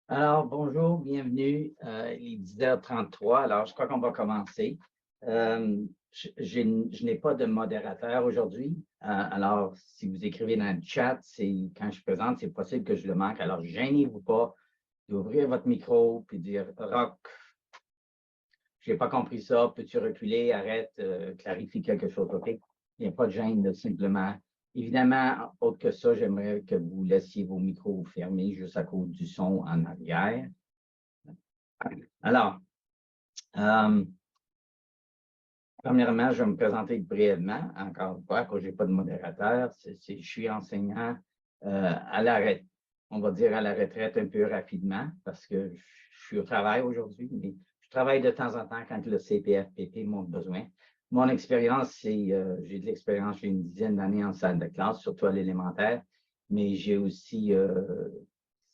Alors, bonjour, bienvenue. Il est 10h33, alors je crois qu'on va commencer. Je n'ai pas de modérateur aujourd'hui. Alors, si vous écrivez dans le chat, quand je présente, c'est possible que je le manque. Alors, gênez-vous pas d'ouvrir votre micro et dire Rock, je n'ai pas compris ça, peux-tu reculer, arrête, clarifie quelque chose, OK? Il n'y a pas de gêne, là, simplement. Évidemment, autre que ça, j'aimerais que vous laissiez vos micros fermés juste à cause du son en arrière. Alors, euh, premièrement, je vais me présenter brièvement, encore une fois, quand je n'ai pas de modérateur. Je suis enseignant à la retraite, on va dire à la retraite un peu rapidement, parce que je suis au travail aujourd'hui, mais je travaille de temps en temps quand le CPFPP m'ont besoin. Mon expérience, j'ai de l'expérience, j'ai une dizaine d'années en salle de classe, surtout à l'élémentaire, mais j'ai aussi,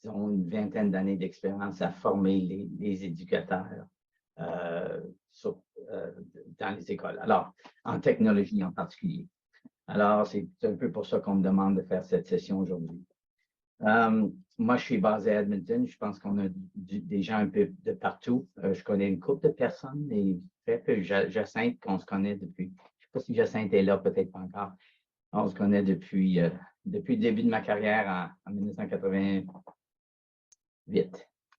disons, une vingtaine d'années d'expérience à former les éducateurs sur, dans les écoles. Alors, en technologie en particulier. Alors, c'est un peu pour ça qu'on me demande de faire cette session aujourd'hui. Moi, je suis basé à Edmonton. Je pense qu'on a des gens un peu de partout. Je connais une couple de personnes, et très peu. Jacinthe, qu'on se connaît depuis. Je ne sais pas si Jacinthe est là, peut-être pas encore. On se connaît depuis le début de ma carrière en 1988.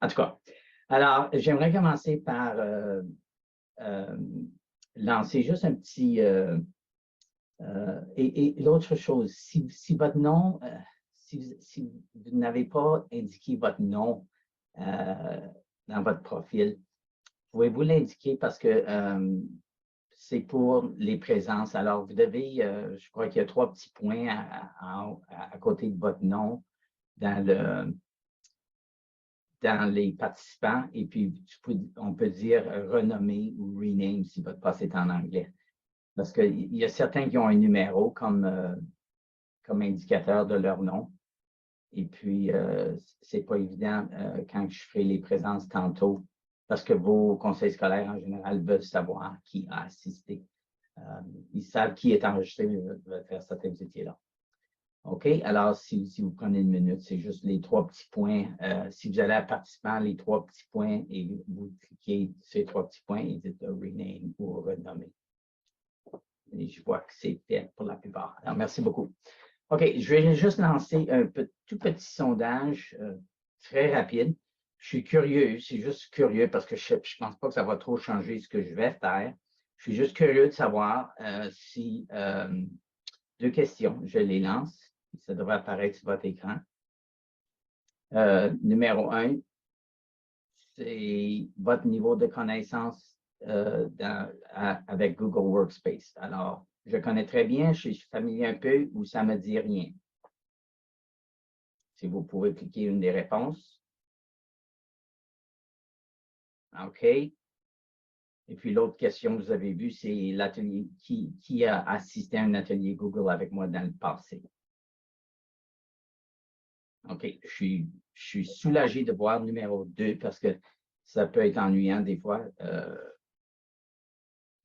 En tout cas, alors, j'aimerais commencer par lancer juste un petit... et l'autre chose, si votre nom, si vous n'avez pas indiqué votre nom dans votre profil, pouvez-vous l'indiquer parce que c'est pour les présences. Alors, vous devez, je crois qu'il y a 3 petits points à côté de votre nom dans les participants, et puis on peut dire renommer ou rename si votre poste est en anglais. Parce qu'il y a certains qui ont un numéro comme indicateur de leur nom. Et puis, ce n'est pas évident quand je ferai les présences tantôt, parce que vos conseils scolaires, en général, veulent savoir qui a assisté. Ils savent qui est enregistré, mais veulent faire ça que vous étiez là. OK? Alors, si vous prenez une minute, c'est juste les 3 petits points. Si vous allez à participant, les 3 petits points, et vous cliquez sur ces 3 petits points et dites rename ou renommer. Et je vois que c'est fait pour la plupart. Alors, merci beaucoup. OK, je vais juste lancer un tout petit sondage très rapide. Je suis curieux, c'est juste curieux parce que je ne pense pas que ça va trop changer ce que je vais faire. Je suis juste curieux de savoir si 2 questions, je les lance. Ça devrait apparaître sur votre écran. Numéro 1, c'est votre niveau de connaissance avec Google Workspace. Alors, je connais très bien, je suis familier un peu ou ça ne me dit rien. Si vous pouvez cliquer une des réponses. OK. Et puis l'autre question que vous avez vue, c'est l'atelier, qui a assisté à un atelier Google avec moi dans le passé? OK. Je suis soulagé de voir numéro 2 parce que ça peut être ennuyant des fois.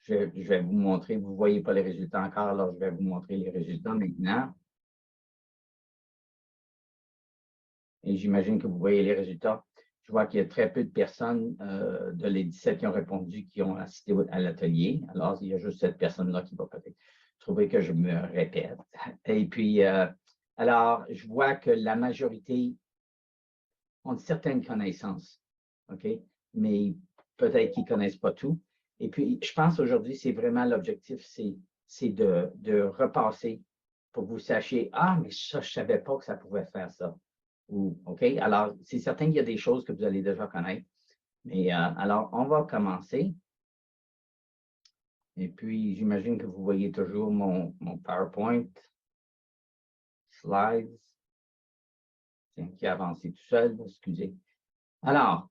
Je vais vous montrer, vous ne voyez pas les résultats encore, alors je vais vous montrer les résultats maintenant. Et j'imagine que vous voyez les résultats. Je vois qu'il y a très peu de personnes de les 17 qui ont répondu qui ont assisté à l'atelier. Alors, il y a juste cette personne-là qui va peut-être trouver que je me répète. Et puis, alors, je vois que la majorité ont une certaine connaissance, OK? Mais peut-être qu'ils ne connaissent pas tout. Et puis, je pense aujourd'hui, c'est vraiment l'objectif, c'est de repasser pour que vous sachiez, ah, mais ça, je ne savais pas que ça pouvait faire ça. OK? Alors, c'est certain qu'il y a des choses que vous allez déjà connaître. Mais alors, on va commencer. Et puis, j'imagine que vous voyez toujours mon PowerPoint. Slides. Tiens, qui a avancé tout seul, excusez. Alors,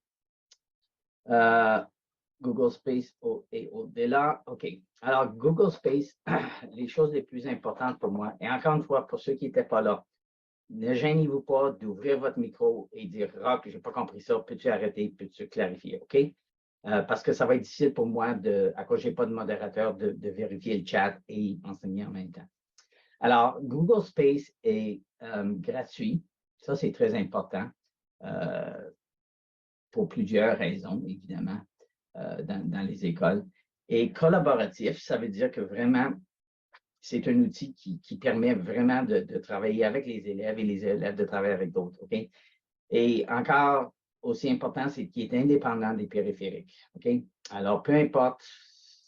Google Space et au-delà. OK. Alors, Google Space, les choses les plus importantes pour moi, et encore une fois, pour ceux qui n'étaient pas là, ne gênez-vous pas d'ouvrir votre micro et dire Rock, je n'ai pas compris ça, peux-tu arrêter, peux-tu clarifier, OK? Parce que ça va être difficile pour moi, à cause je n'ai pas de modérateur, de vérifier le chat et enseigner en même temps. Alors, Google Space est gratuit. Ça, c'est très important. pour plusieurs raisons, évidemment, dans les écoles. Et collaboratif, ça veut dire que vraiment, c'est un outil qui permet vraiment de travailler avec les élèves et les élèves de travailler avec d'autres. OK? Et encore aussi important, c'est qu'il est indépendant des périphériques. OK? Alors, peu importe,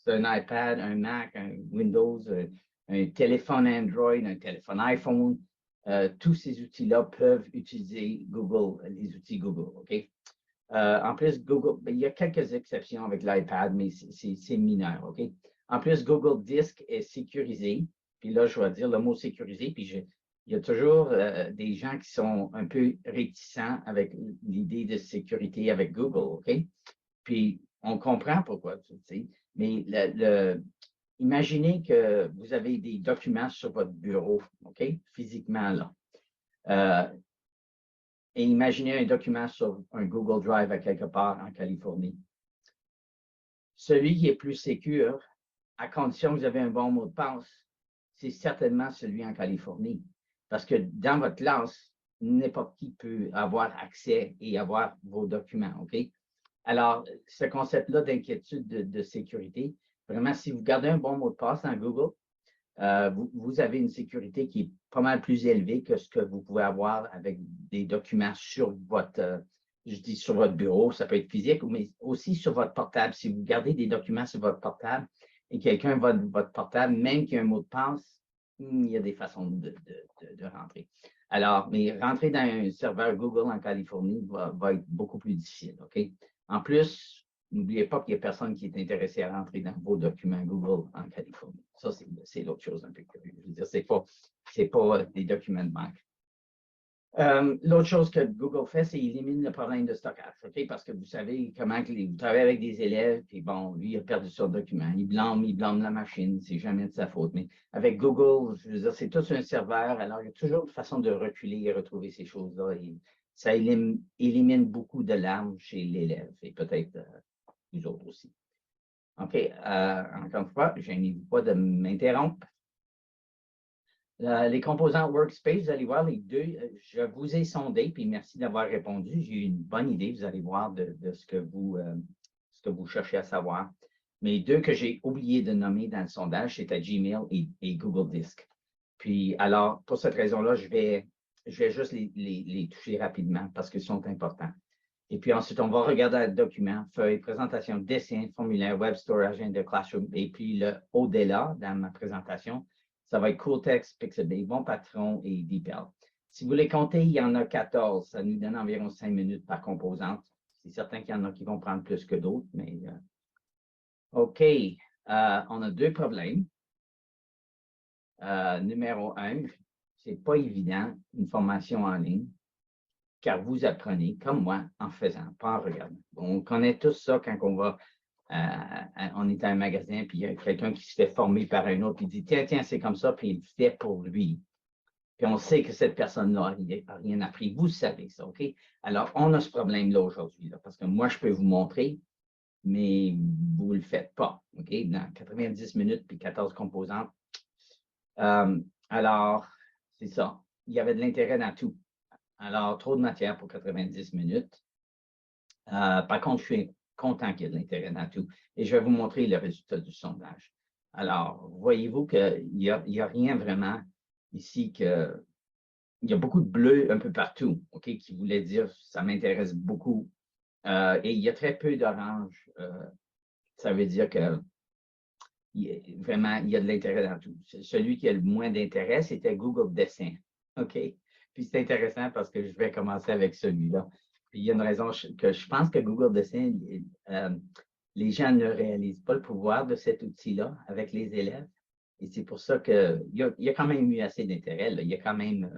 c'est un iPad, un Mac, un Windows, un téléphone Android, un téléphone iPhone, tous ces outils-là peuvent utiliser Google, les outils Google. OK? En plus, Google, il y a quelques exceptions avec l'iPad, mais c'est mineur. OK? En plus, Google Disk est sécurisé. Puis là, je vais dire le mot sécurisé, puis il y a toujours des gens qui sont un peu réticents avec l'idée de sécurité avec Google, OK? Puis, on comprend pourquoi, tu sais. Mais imaginez que vous avez des documents sur votre bureau, OK? Physiquement, là. Et imaginez un document sur un Google Drive à quelque part en Californie. Celui qui est plus sécure, à condition que vous avez un bon mot de passe, c'est certainement celui en Californie. Parce que dans votre classe, n'importe qui peut avoir accès et avoir vos documents, OK? Alors, ce concept-là d'inquiétude de sécurité, vraiment, si vous gardez un bon mot de passe dans Google, vous avez une sécurité qui est pas mal plus élevée que ce que vous pouvez avoir avec des documents sur votre, je dis sur votre bureau, ça peut être physique, mais aussi sur votre portable. Si vous gardez des documents sur votre portable et quelqu'un va votre portable, même qu'il y a un mot de passe, il y a des façons de rentrer. Alors, mais rentrer dans un serveur Google en Californie va être beaucoup plus difficile, OK? En plus, n'oubliez pas qu'il n'y a personne qui est intéressé à rentrer dans vos documents Google en Californie. Ça, c'est l'autre chose un peu curieuse. Je veux dire, c'est pas des documents de banque. L'autre chose que Google fait, c'est qu'il élimine le problème de stockage, OK? Parce que vous savez comment vous travaillez avec des élèves, puis bon, lui, il a perdu son document. Il blâme la machine, c'est jamais de sa faute. Mais avec Google, je veux dire, c'est tout un serveur, alors il y a toujours une façon de reculer et retrouver ces choses-là. Ça élimine beaucoup de larmes chez l'élève et peut-être les autres aussi. OK, encore une fois, je n'ai pas de m'interrompre. Les composants Workspace, vous allez voir les deux, je vous ai sondé, puis merci d'avoir répondu. J'ai eu une bonne idée, vous allez voir de ce que vous cherchez à savoir. Mais deux que j'ai oublié de nommer dans le sondage, c'était Gmail et Google Disk. Puis alors, pour cette raison-là, je vais juste les toucher rapidement parce qu'ils sont importants. Et puis ensuite, on va regarder le document, feuille, présentation, dessin, formulaire, web store, agenda, classroom, et puis le au-delà dans ma présentation. Ça va être Cooltext, Pixabay, Bon Patron et DeepL. Si vous les comptez, il y en a 14. Ça nous donne environ 5 minutes par composante. C'est certain qu'il y en a qui vont prendre plus que d'autres, mais OK. On a deux problèmes. Numéro 1, ce n'est pas évident, une formation en ligne, car vous apprenez, comme moi, en faisant, pas en regardant. On connaît tous ça quand on va on est à un magasin, puis il y a quelqu'un qui se fait former par un autre, puis il dit, tiens, c'est comme ça, puis il le fait pour lui. Puis on sait que cette personne-là n'a rien appris. Vous savez ça, OK? Alors, on a ce problème-là aujourd'hui, parce que moi, je peux vous montrer, mais vous ne le faites pas, OK? Dans 90 minutes, puis 14 composantes. Alors, c'est ça. Il y avait de l'intérêt dans tout. Alors, trop de matière pour 90 minutes. Par contre, je suis content qu'il y ait de l'intérêt dans tout. Et je vais vous montrer le résultat du sondage. Alors, voyez-vous qu'il n'y a rien vraiment ici que... Il y a beaucoup de bleu un peu partout, OK, qui voulait dire ça m'intéresse beaucoup. Et il y a très peu d'orange. Ça veut dire que vraiment, il y a de l'intérêt dans tout. Celui qui a le moins d'intérêt, c'était Google Dessin. OK? Puis c'est intéressant parce que je vais commencer avec celui-là. Puis il y a une raison que je pense que Google Dessin, les gens ne réalisent pas le pouvoir de cet outil-là avec les élèves. Et c'est pour ça qu'il y a quand même eu assez d'intérêt. Il y a quand même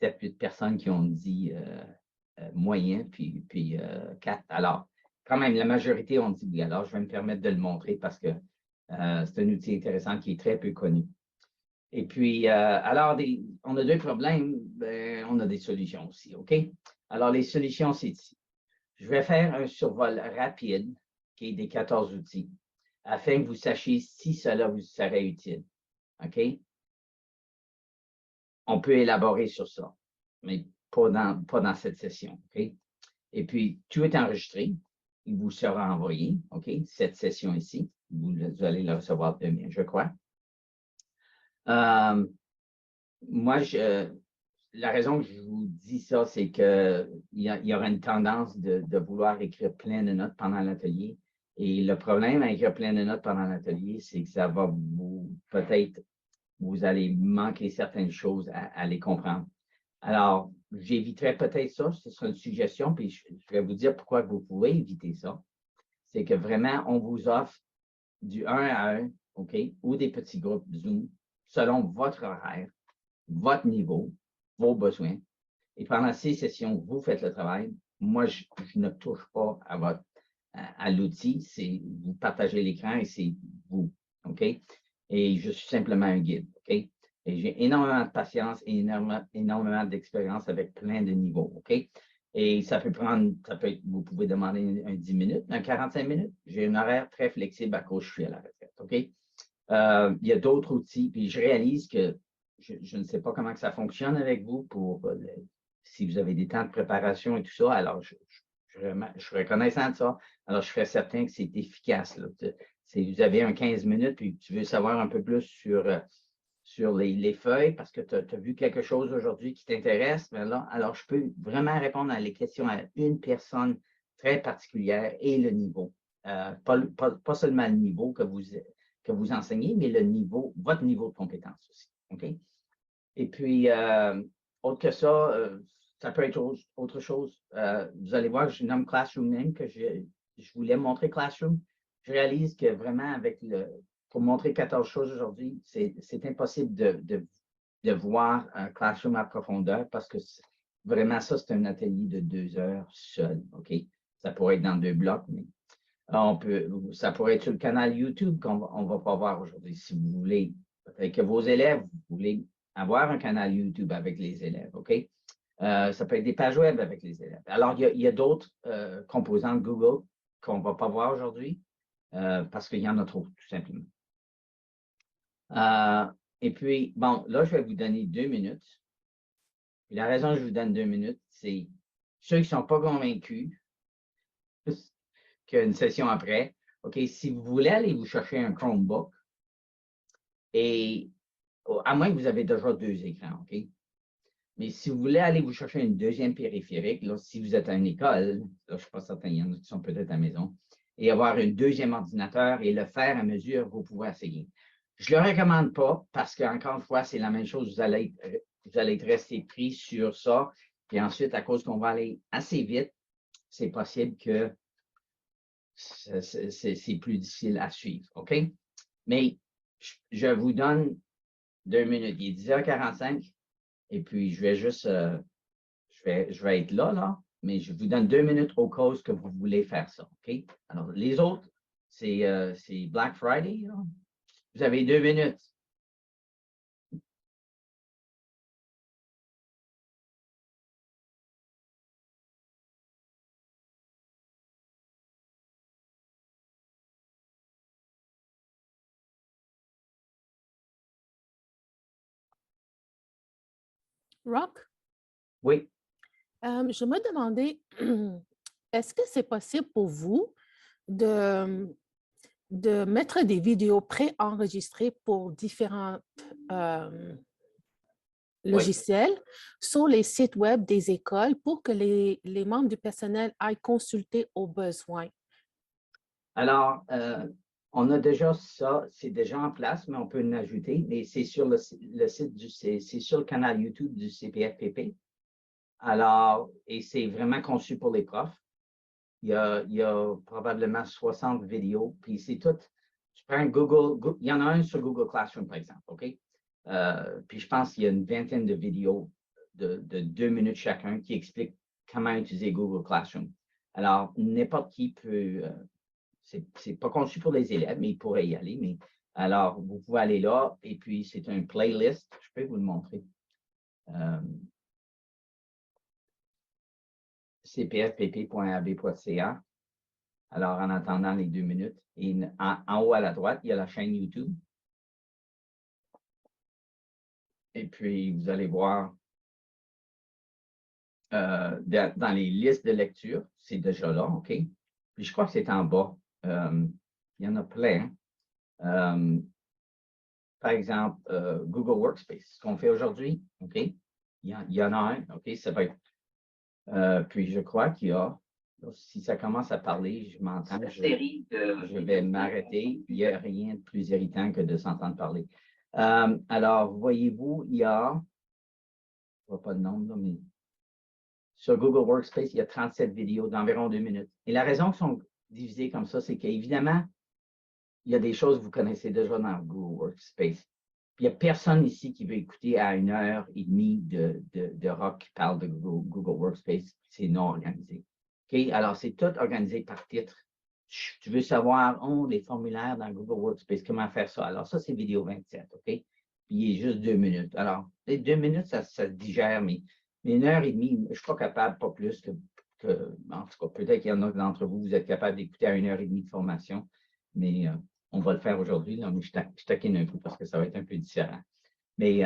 7-8 personnes qui ont dit moyen, puis 4. Alors, quand même, la majorité ont dit oui. Alors, je vais me permettre de le montrer parce que c'est un outil intéressant qui est très peu connu. Et puis, alors, on a deux problèmes, ben, on a des solutions aussi, OK? Alors, les solutions, c'est ici. Je vais faire un survol rapide qui est des 14 outils afin que vous sachiez si cela vous serait utile, OK? On peut élaborer sur ça, mais pas dans cette session, OK? Et puis, tout est enregistré. Il vous sera envoyé, OK, cette session ici. Vous allez le recevoir demain, je crois. Moi, la raison que je vous dis ça, c'est qu'il y aura une tendance de vouloir écrire plein de notes pendant l'atelier. Et le problème à écrire plein de notes pendant l'atelier, c'est que ça va peut-être, vous allez manquer certaines choses à les comprendre. Alors, j'éviterai peut-être ça, ce sera une suggestion, puis je vais vous dire pourquoi vous pouvez éviter ça. C'est que vraiment, on vous offre du 1 à 1, OK, ou des petits groupes Zoom, selon votre horaire, votre niveau, vos besoins. Et pendant ces sessions, vous faites le travail. Moi, je ne touche pas à l'outil, c'est vous partagez l'écran et c'est vous, OK? Et je suis simplement un guide, OK? Et j'ai énormément de patience et énormément d'expérience avec plein de niveaux, OK? Et ça peut être, vous pouvez demander un 10 minutes, un 45 minutes. J'ai un horaire très flexible à cause je suis à la retraite, OK? Il y a d'autres outils, puis je réalise que je ne sais pas comment que ça fonctionne avec vous si vous avez des temps de préparation et tout ça. Alors, je suis reconnaissant de ça. Alors, je serais certain que c'est efficace. Là. Si vous avez un 15 minutes, puis tu veux savoir un peu plus sur les feuilles, parce que tu as vu quelque chose aujourd'hui qui t'intéresse, ben là, alors je peux vraiment répondre à les questions à une personne très particulière et le niveau. Pas seulement le niveau que vous enseignez, mais le niveau, votre niveau de compétence aussi. OK? Et puis, autre que ça peut être autre chose. Vous allez voir, je nomme Classroom Name que je voulais montrer Classroom. Je réalise que vraiment, pour montrer 14 choses aujourd'hui, c'est impossible de voir un Classroom à profondeur parce que vraiment, ça, c'est un atelier de 2 heures seul. OK? Ça pourrait être dans 2 blocs, mais ça pourrait être sur le canal YouTube qu'on va pas voir aujourd'hui. Si vous voulez, peut-être que vos élèves, vous voulez avoir un canal YouTube avec les élèves, OK? Ça peut être des pages web avec les élèves. Alors, il y a d'autres composants de Google qu'on ne va pas voir aujourd'hui parce qu'il y en a trop, tout simplement. Et puis, bon, là, je vais vous donner 2 minutes. Et la raison que je vous donne 2 minutes, c'est ceux qui ne sont pas convaincus qu'une session après, OK, si vous voulez aller vous chercher un Chromebook, et à moins que vous avez déjà 2 écrans, OK? Mais si vous voulez aller vous chercher une deuxième périphérique, là, si vous êtes à une école, là, je ne suis pas certain, il y en a qui sont peut-être à la maison, et avoir un deuxième ordinateur et le faire à mesure, vous pouvez essayer. Je ne le recommande pas parce qu'encore une fois, c'est la même chose, vous allez être resté pris sur ça. Puis ensuite, à cause qu'on va aller assez vite, c'est possible que c'est plus difficile à suivre. OK? Mais je vous donne 2 minutes. Il est 10h45 et puis je vais juste, je vais être là, mais je vous donne 2 minutes au cas que vous voulez faire ça. OK? Alors, les autres, c'est Black Friday. Là. Vous avez 2 minutes. Rock, Oui. je me demandais, est-ce que c'est possible pour vous de, de mettre des vidéos préenregistrées pour différents logiciels sur les sites web des écoles pour que les membres du personnel aillent consulter au besoin? Alors, on a déjà ça, c'est déjà en place, mais on peut l'ajouter. Mais c'est sur le site c'est sur le canal YouTube du CPFPP. Alors, et c'est vraiment conçu pour les profs. Il y a probablement 60 vidéos, puis c'est tout. Tu prends Google, il y en a un sur Google Classroom, par exemple, OK? Puis je pense qu'il y a une vingtaine de vidéos de 2 minutes chacun qui expliquent comment utiliser Google Classroom. Alors, n'importe qui peut, c'est pas conçu pour les élèves, mais ils pourraient y aller. Mais alors, vous pouvez aller là, et puis c'est un playlist. Je peux vous le montrer. cpfpp.ab.ca. Alors, en attendant les 2 minutes, et en haut à la droite, il y a la chaîne YouTube. Et puis, vous allez voir dans les listes de lecture. C'est déjà là, OK? Puis je crois que c'est en bas. Il y en a plein. Par exemple, Google Workspace, ce qu'on fait aujourd'hui, OK? Il y en a un, OK? Ça va être. Puis je crois qu'il y a, si ça commence à parler, je m'entends, je vais m'arrêter. Il n'y a rien de plus irritant que de s'entendre parler. Alors, voyez-vous, il y a, je ne vois pas de nombre, là, mais sur Google Workspace, il y a 37 vidéos d'environ 2 minutes. Et la raison qu'elles sont divisées comme ça, c'est qu'évidemment, il y a des choses que vous connaissez déjà dans Google Workspace. Puis il n'y a personne ici qui veut écouter à 1h30 de rock qui parle de Google Workspace. C'est non organisé. OK? Alors, c'est tout organisé par titre. Tu veux savoir, les formulaires dans Google Workspace, comment faire ça? Alors, ça, c'est vidéo 27, OK? Puis il est juste 2 minutes. Alors, les 2 minutes, ça se digère, mais 1h30, je ne suis pas capable, pas plus en tout cas, peut-être qu'il y en a d'entre vous, vous êtes capable d'écouter à 1h30 de formation, mais on va le faire aujourd'hui. Je taquine un peu parce que ça va être un peu différent. Mais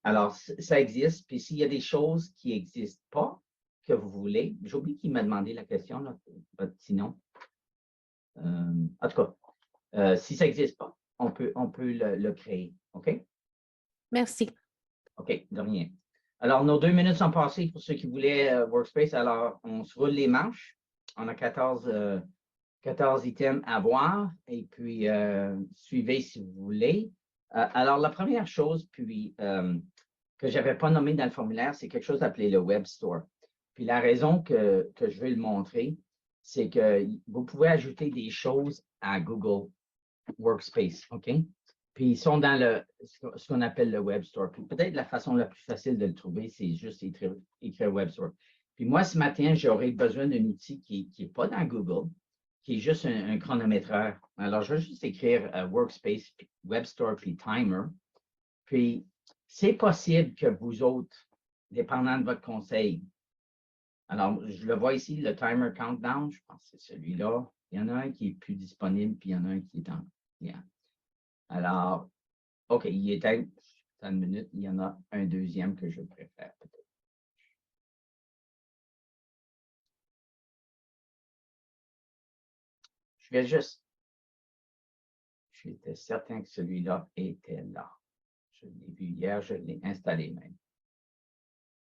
alors, ça existe. Puis s'il y a des choses qui n'existent pas, que vous voulez, j'ai oublié qui m'a demandé la question, là, votre petit nom. En tout cas, si ça n'existe pas, on peut le créer. OK? Merci. OK, de rien. Alors, nos 2 minutes sont passées pour ceux qui voulaient Workspace. Alors, on se roule les manches. On a 14 items à voir et puis suivez si vous voulez. Alors, la première chose, puis que je n'avais pas nommé dans le formulaire, c'est quelque chose appelé le Web Store. Puis la raison que je vais le montrer, c'est que vous pouvez ajouter des choses à Google Workspace, OK? Puis ils sont dans ce qu'on appelle le Web Store. Puis peut-être la façon la plus facile de le trouver, c'est juste écrire Web Store. Puis moi, ce matin, j'aurais besoin d'un outil qui n'est pas dans Google, qui est juste un chronométreur. Alors, je vais juste écrire Workspace, Web Store, puis Timer. Puis, c'est possible que vous autres, dépendant de votre conseil, alors, je le vois ici, le Timer Countdown, je pense que c'est celui-là. Il y en a un qui est plus disponible, puis il y en a un qui est en client. Alors, OK, il est à une minute, il y en a un deuxième que je préfère peut-être. Je vais juste. J'étais certain que celui-là était là. Je l'ai vu hier, je l'ai installé même.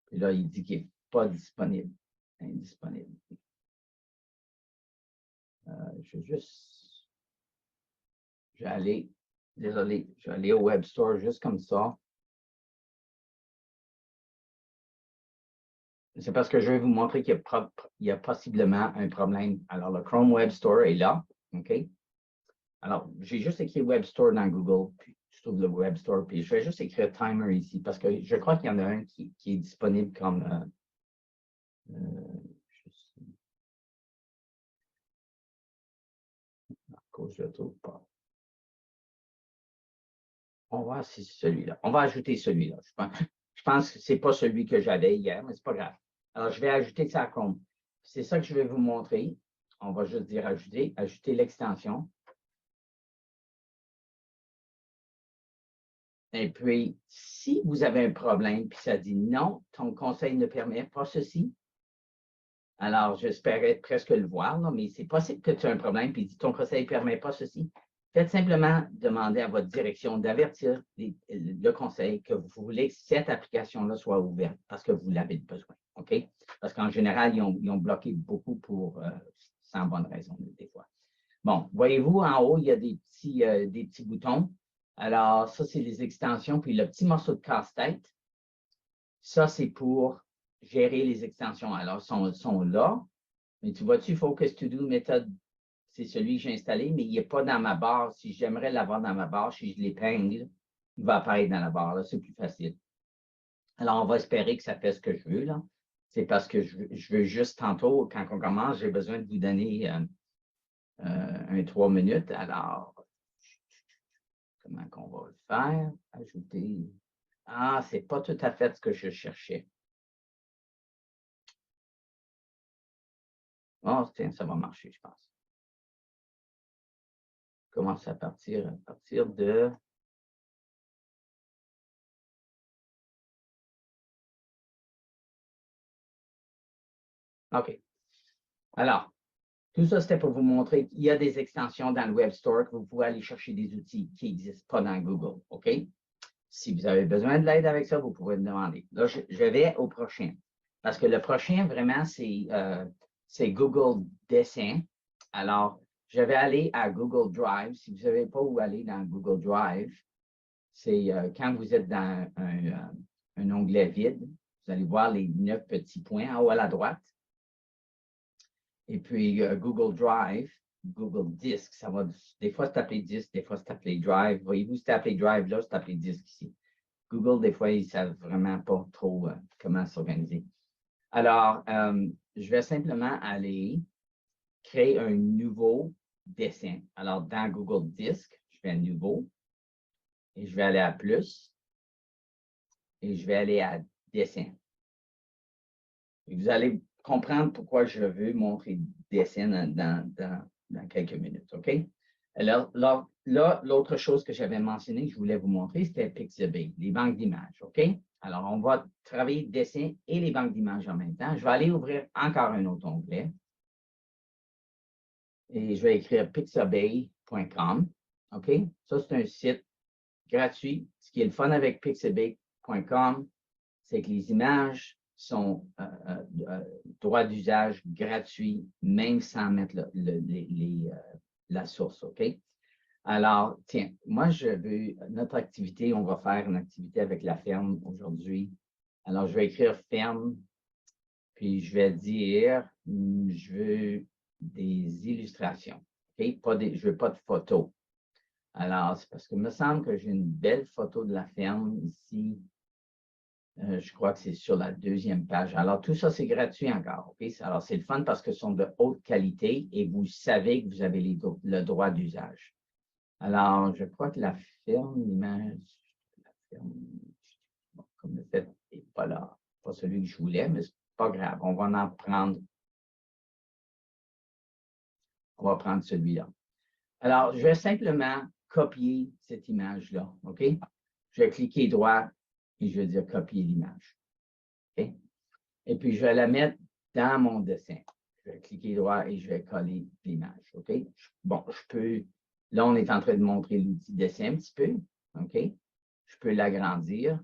Puis là, il dit qu'il n'est pas disponible. Indisponible. Je vais juste. Je vais aller. Désolé, je vais aller au Web Store juste comme ça. C'est parce que je vais vous montrer qu'il y a possiblement un problème. Alors, le Chrome Web Store est là. OK? Alors, j'ai juste écrit Web Store dans Google, puis je trouve le Web Store, puis je vais juste écrire Timer ici, parce que je crois qu'il y en a un qui est disponible comme à cause je ne le trouve pas. On va voir si c'est celui-là. On va ajouter celui-là. Je pense que ce n'est pas celui que j'avais hier, mais ce n'est pas grave. Alors, je vais ajouter ça à Chrome. C'est ça que je vais vous montrer. On va juste dire ajouter l'extension. Et puis, si vous avez un problème, puis ça dit non, ton conseil ne permet pas ceci, alors j'espérais presque le voir, là, mais c'est possible que tu aies un problème, puis ton conseil ne permet pas ceci. Faites simplement demander à votre direction d'avertir le conseil que vous voulez que cette application-là soit ouverte parce que vous l'avez besoin. OK? Parce qu'en général, ils ont bloqué beaucoup sans bonne raison, des fois. Bon, voyez-vous, en haut, il y a des petits boutons. Alors, ça, c'est les extensions. Puis le petit morceau de casse-tête, ça, c'est pour gérer les extensions. Alors, ils sont là. Mais tu vois-tu, Focus To Do méthode, c'est celui que j'ai installé, mais il n'est pas dans ma barre. Si j'aimerais l'avoir dans ma barre, si je l'épingle, il va apparaître dans la barre. Là, c'est plus facile. Alors, on va espérer que ça fait ce que je veux. Là. C'est parce que je veux juste tantôt, quand on commence, j'ai besoin de vous donner un 3 minutes. Alors, comment qu'on va le faire? Ajouter. Ah, ce n'est pas tout à fait ce que je cherchais. Oh, tiens, ça va marcher, je pense. Commence à partir de. OK. Alors, tout ça, c'était pour vous montrer qu'il y a des extensions dans le Web Store que vous pouvez aller chercher des outils qui n'existent pas dans Google. OK? Si vous avez besoin de l'aide avec ça, vous pouvez me demander. Là, je vais au prochain. Parce que le prochain, vraiment, c'est Google Dessin. Alors, je vais aller à Google Drive. Si vous ne savez pas où aller dans Google Drive, c'est quand vous êtes dans un onglet vide, vous allez voir les 9 petits points en haut à la droite. Et puis, Google Drive, Google Disk, ça va des fois c'est appelé Disk, des fois c'est appelé Drive. Voyez-vous, c'est appelé Drive là, c'est appelé Disk ici. Google, des fois, ils ne savent vraiment pas trop comment s'organiser. Alors, je vais simplement aller créer un nouveau dessin. Alors, dans Google Disk, je fais Nouveau et je vais aller à Plus et je vais aller à Dessin. Et vous allez comprendre pourquoi je veux montrer Dessin dans quelques minutes, OK? Alors, là, l'autre chose que j'avais mentionné, que je voulais vous montrer, c'était Pixabay, les banques d'images, OK? Alors, on va travailler dessin et les banques d'images en même temps. Je vais aller ouvrir encore un autre onglet. Et je vais écrire pixabay.com, OK? Ça, c'est un site gratuit. Ce qui est le fun avec pixabay.com, c'est que les images sont droit d'usage gratuit, même sans mettre la source, OK? Alors, tiens, moi, notre activité, on va faire une activité avec la ferme aujourd'hui. Alors, je vais écrire ferme, puis je vais dire, je veux des illustrations, OK? Je veux pas de photos. Alors, c'est parce que me semble que j'ai une belle photo de la ferme ici. Je crois que c'est sur la 2e page. Alors, tout ça, c'est gratuit encore. OK? Alors, c'est le fun parce que ce sont de haute qualité et vous savez que vous avez le droit d'usage. Alors, je crois que la ferme, l'image, comme le fait n'est pas là, pas celui que je voulais, mais c'est pas grave. On va en prendre. On va prendre celui-là. Alors, je vais simplement copier cette image-là. OK? Je vais cliquer droit et je vais dire copier l'image. OK? Et puis, je vais la mettre dans mon dessin. Je vais cliquer droit et je vais coller l'image. OK? Bon, je peux. Là, on est en train de montrer l'outil dessin un petit peu. OK? Je peux l'agrandir.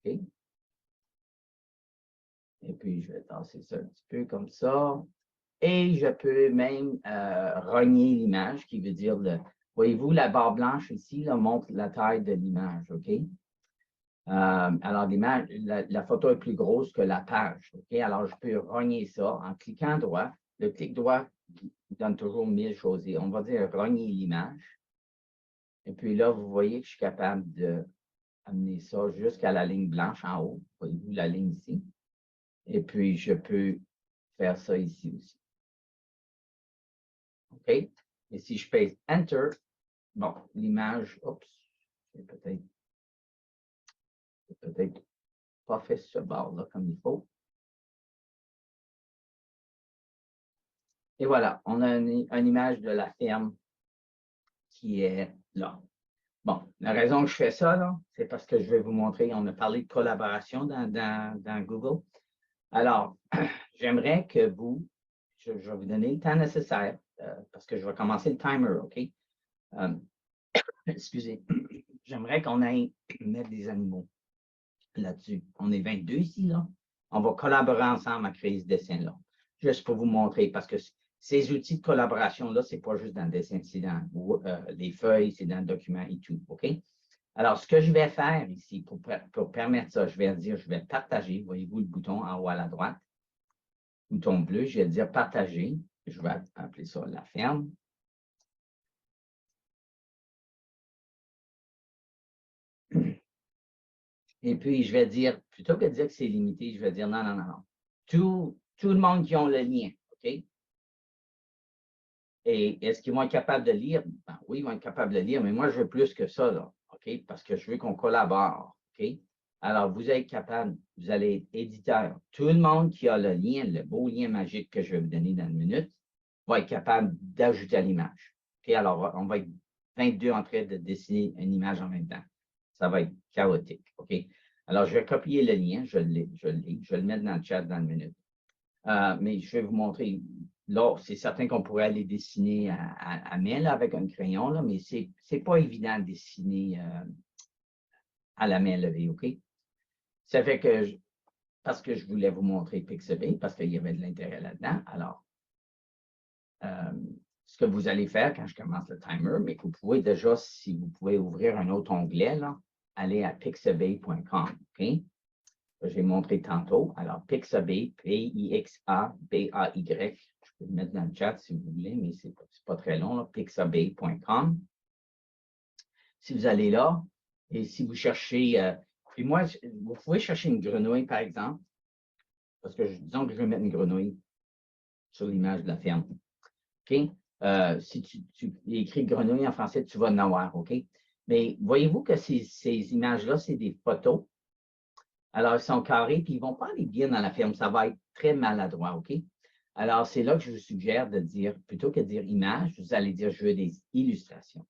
OK? Et puis, je vais tasser ça un petit peu comme ça. Et je peux même rogner l'image, qui veut dire, voyez-vous, la barre blanche ici là, montre la taille de l'image, OK? Alors, l'image, la photo est plus grosse que la page, OK? Alors, je peux rogner ça en cliquant droit. Le clic droit donne toujours 1000 choses. Et on va dire rogner l'image. Et puis là, vous voyez que je suis capable d'amener ça jusqu'à la ligne blanche en haut. Voyez-vous la ligne ici? Et puis, je peux faire ça ici aussi. OK? Et si je pèse Enter, bon, l'image, oups, j'ai peut-être pas fait ce bord-là comme il faut. Et voilà, on a une image de la ferme qui est là. Bon, la raison que je fais ça, là, c'est parce que je vais vous montrer, on a parlé de collaboration dans Google. Alors, j'aimerais que je vais vous donner le temps nécessaire parce que je vais commencer le timer, OK? Excusez, j'aimerais qu'on aille mettre des animaux là-dessus. On est 22 ici, là. On va collaborer ensemble à créer ce dessin-là. Juste pour vous montrer, parce que ces outils de collaboration-là, ce n'est pas juste dans le dessin, c'est dans les feuilles, c'est dans le document et tout, OK? Alors, ce que je vais faire ici, pour permettre ça, je vais dire, je vais partager. Voyez-vous le bouton en haut à la droite? Bouton bleu, je vais dire partager. Je vais appeler ça la ferme. Et puis, je vais dire, plutôt que de dire que c'est limité, je vais dire non, non, non, non. Tout le monde qui a le lien, OK? Et est-ce qu'ils vont être capables de lire? Ben, oui, ils vont être capables de lire, mais moi, je veux plus que ça, là, OK? Parce que je veux qu'on collabore, OK? Alors, vous êtes capable, vous allez être éditeur. Tout le monde qui a le lien, le beau lien magique que je vais vous donner dans une minute, va être capable d'ajouter à l'image. OK? Alors, on va être 22 en train de dessiner une image en même temps. Ça va être chaotique, OK? Alors, je vais copier le lien, je vais le mettre dans le chat dans une minute. Mais je vais vous montrer. Là, c'est certain qu'on pourrait aller dessiner à main là, avec un crayon, là, mais ce n'est pas évident de dessiner à la main levée, OK? Ça fait que, parce que je voulais vous montrer Pixabay, parce qu'il y avait de l'intérêt là-dedans. Alors, ce que vous allez faire quand je commence le timer, mais que vous pouvez déjà, si vous pouvez ouvrir un autre onglet, là, aller à pixabay.com, OK? J'ai montré tantôt. Alors, Pixabay, P-I-X-A-B-A-Y. Je peux le mettre dans le chat si vous voulez, mais ce n'est pas très long, là, pixabay.com. Si vous allez là, et si vous cherchez, puis moi, vous pouvez chercher une grenouille, par exemple, parce que disons que je veux mettre une grenouille sur l'image de la ferme. OK? Si tu écris grenouille en français, tu vas en avoir, OK? Mais voyez-vous que ces images-là, c'est des photos. Alors, ils sont carrés, puis ils ne vont pas aller bien dans la ferme. Ça va être très maladroit, OK? Alors, c'est là que je vous suggère de dire, plutôt que de dire image, vous allez dire je veux des illustrations.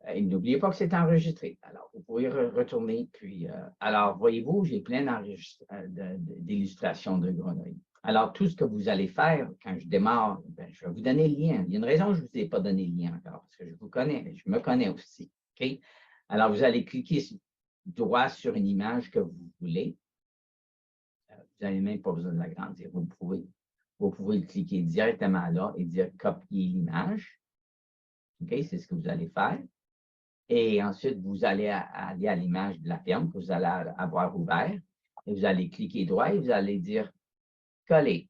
Et n'oubliez pas que c'est enregistré. Alors, vous pouvez retourner. Puis, alors, voyez-vous, j'ai plein d'illustrations de grenouilles. Alors, tout ce que vous allez faire quand je démarre, ben, je vais vous donner le lien. Il y a une raison que je ne vous ai pas donné le lien encore, parce que je vous connais, je me connais aussi. OK? Alors, vous allez cliquer droit sur une image que vous voulez. Vous n'avez même pas besoin de l'agrandir. Vous pouvez cliquer directement là et dire copier l'image. OK? C'est ce que vous allez faire. Et ensuite, vous allez aller à l'image de la ferme que vous allez avoir ouvert. Et vous allez cliquer droit et vous allez dire coller.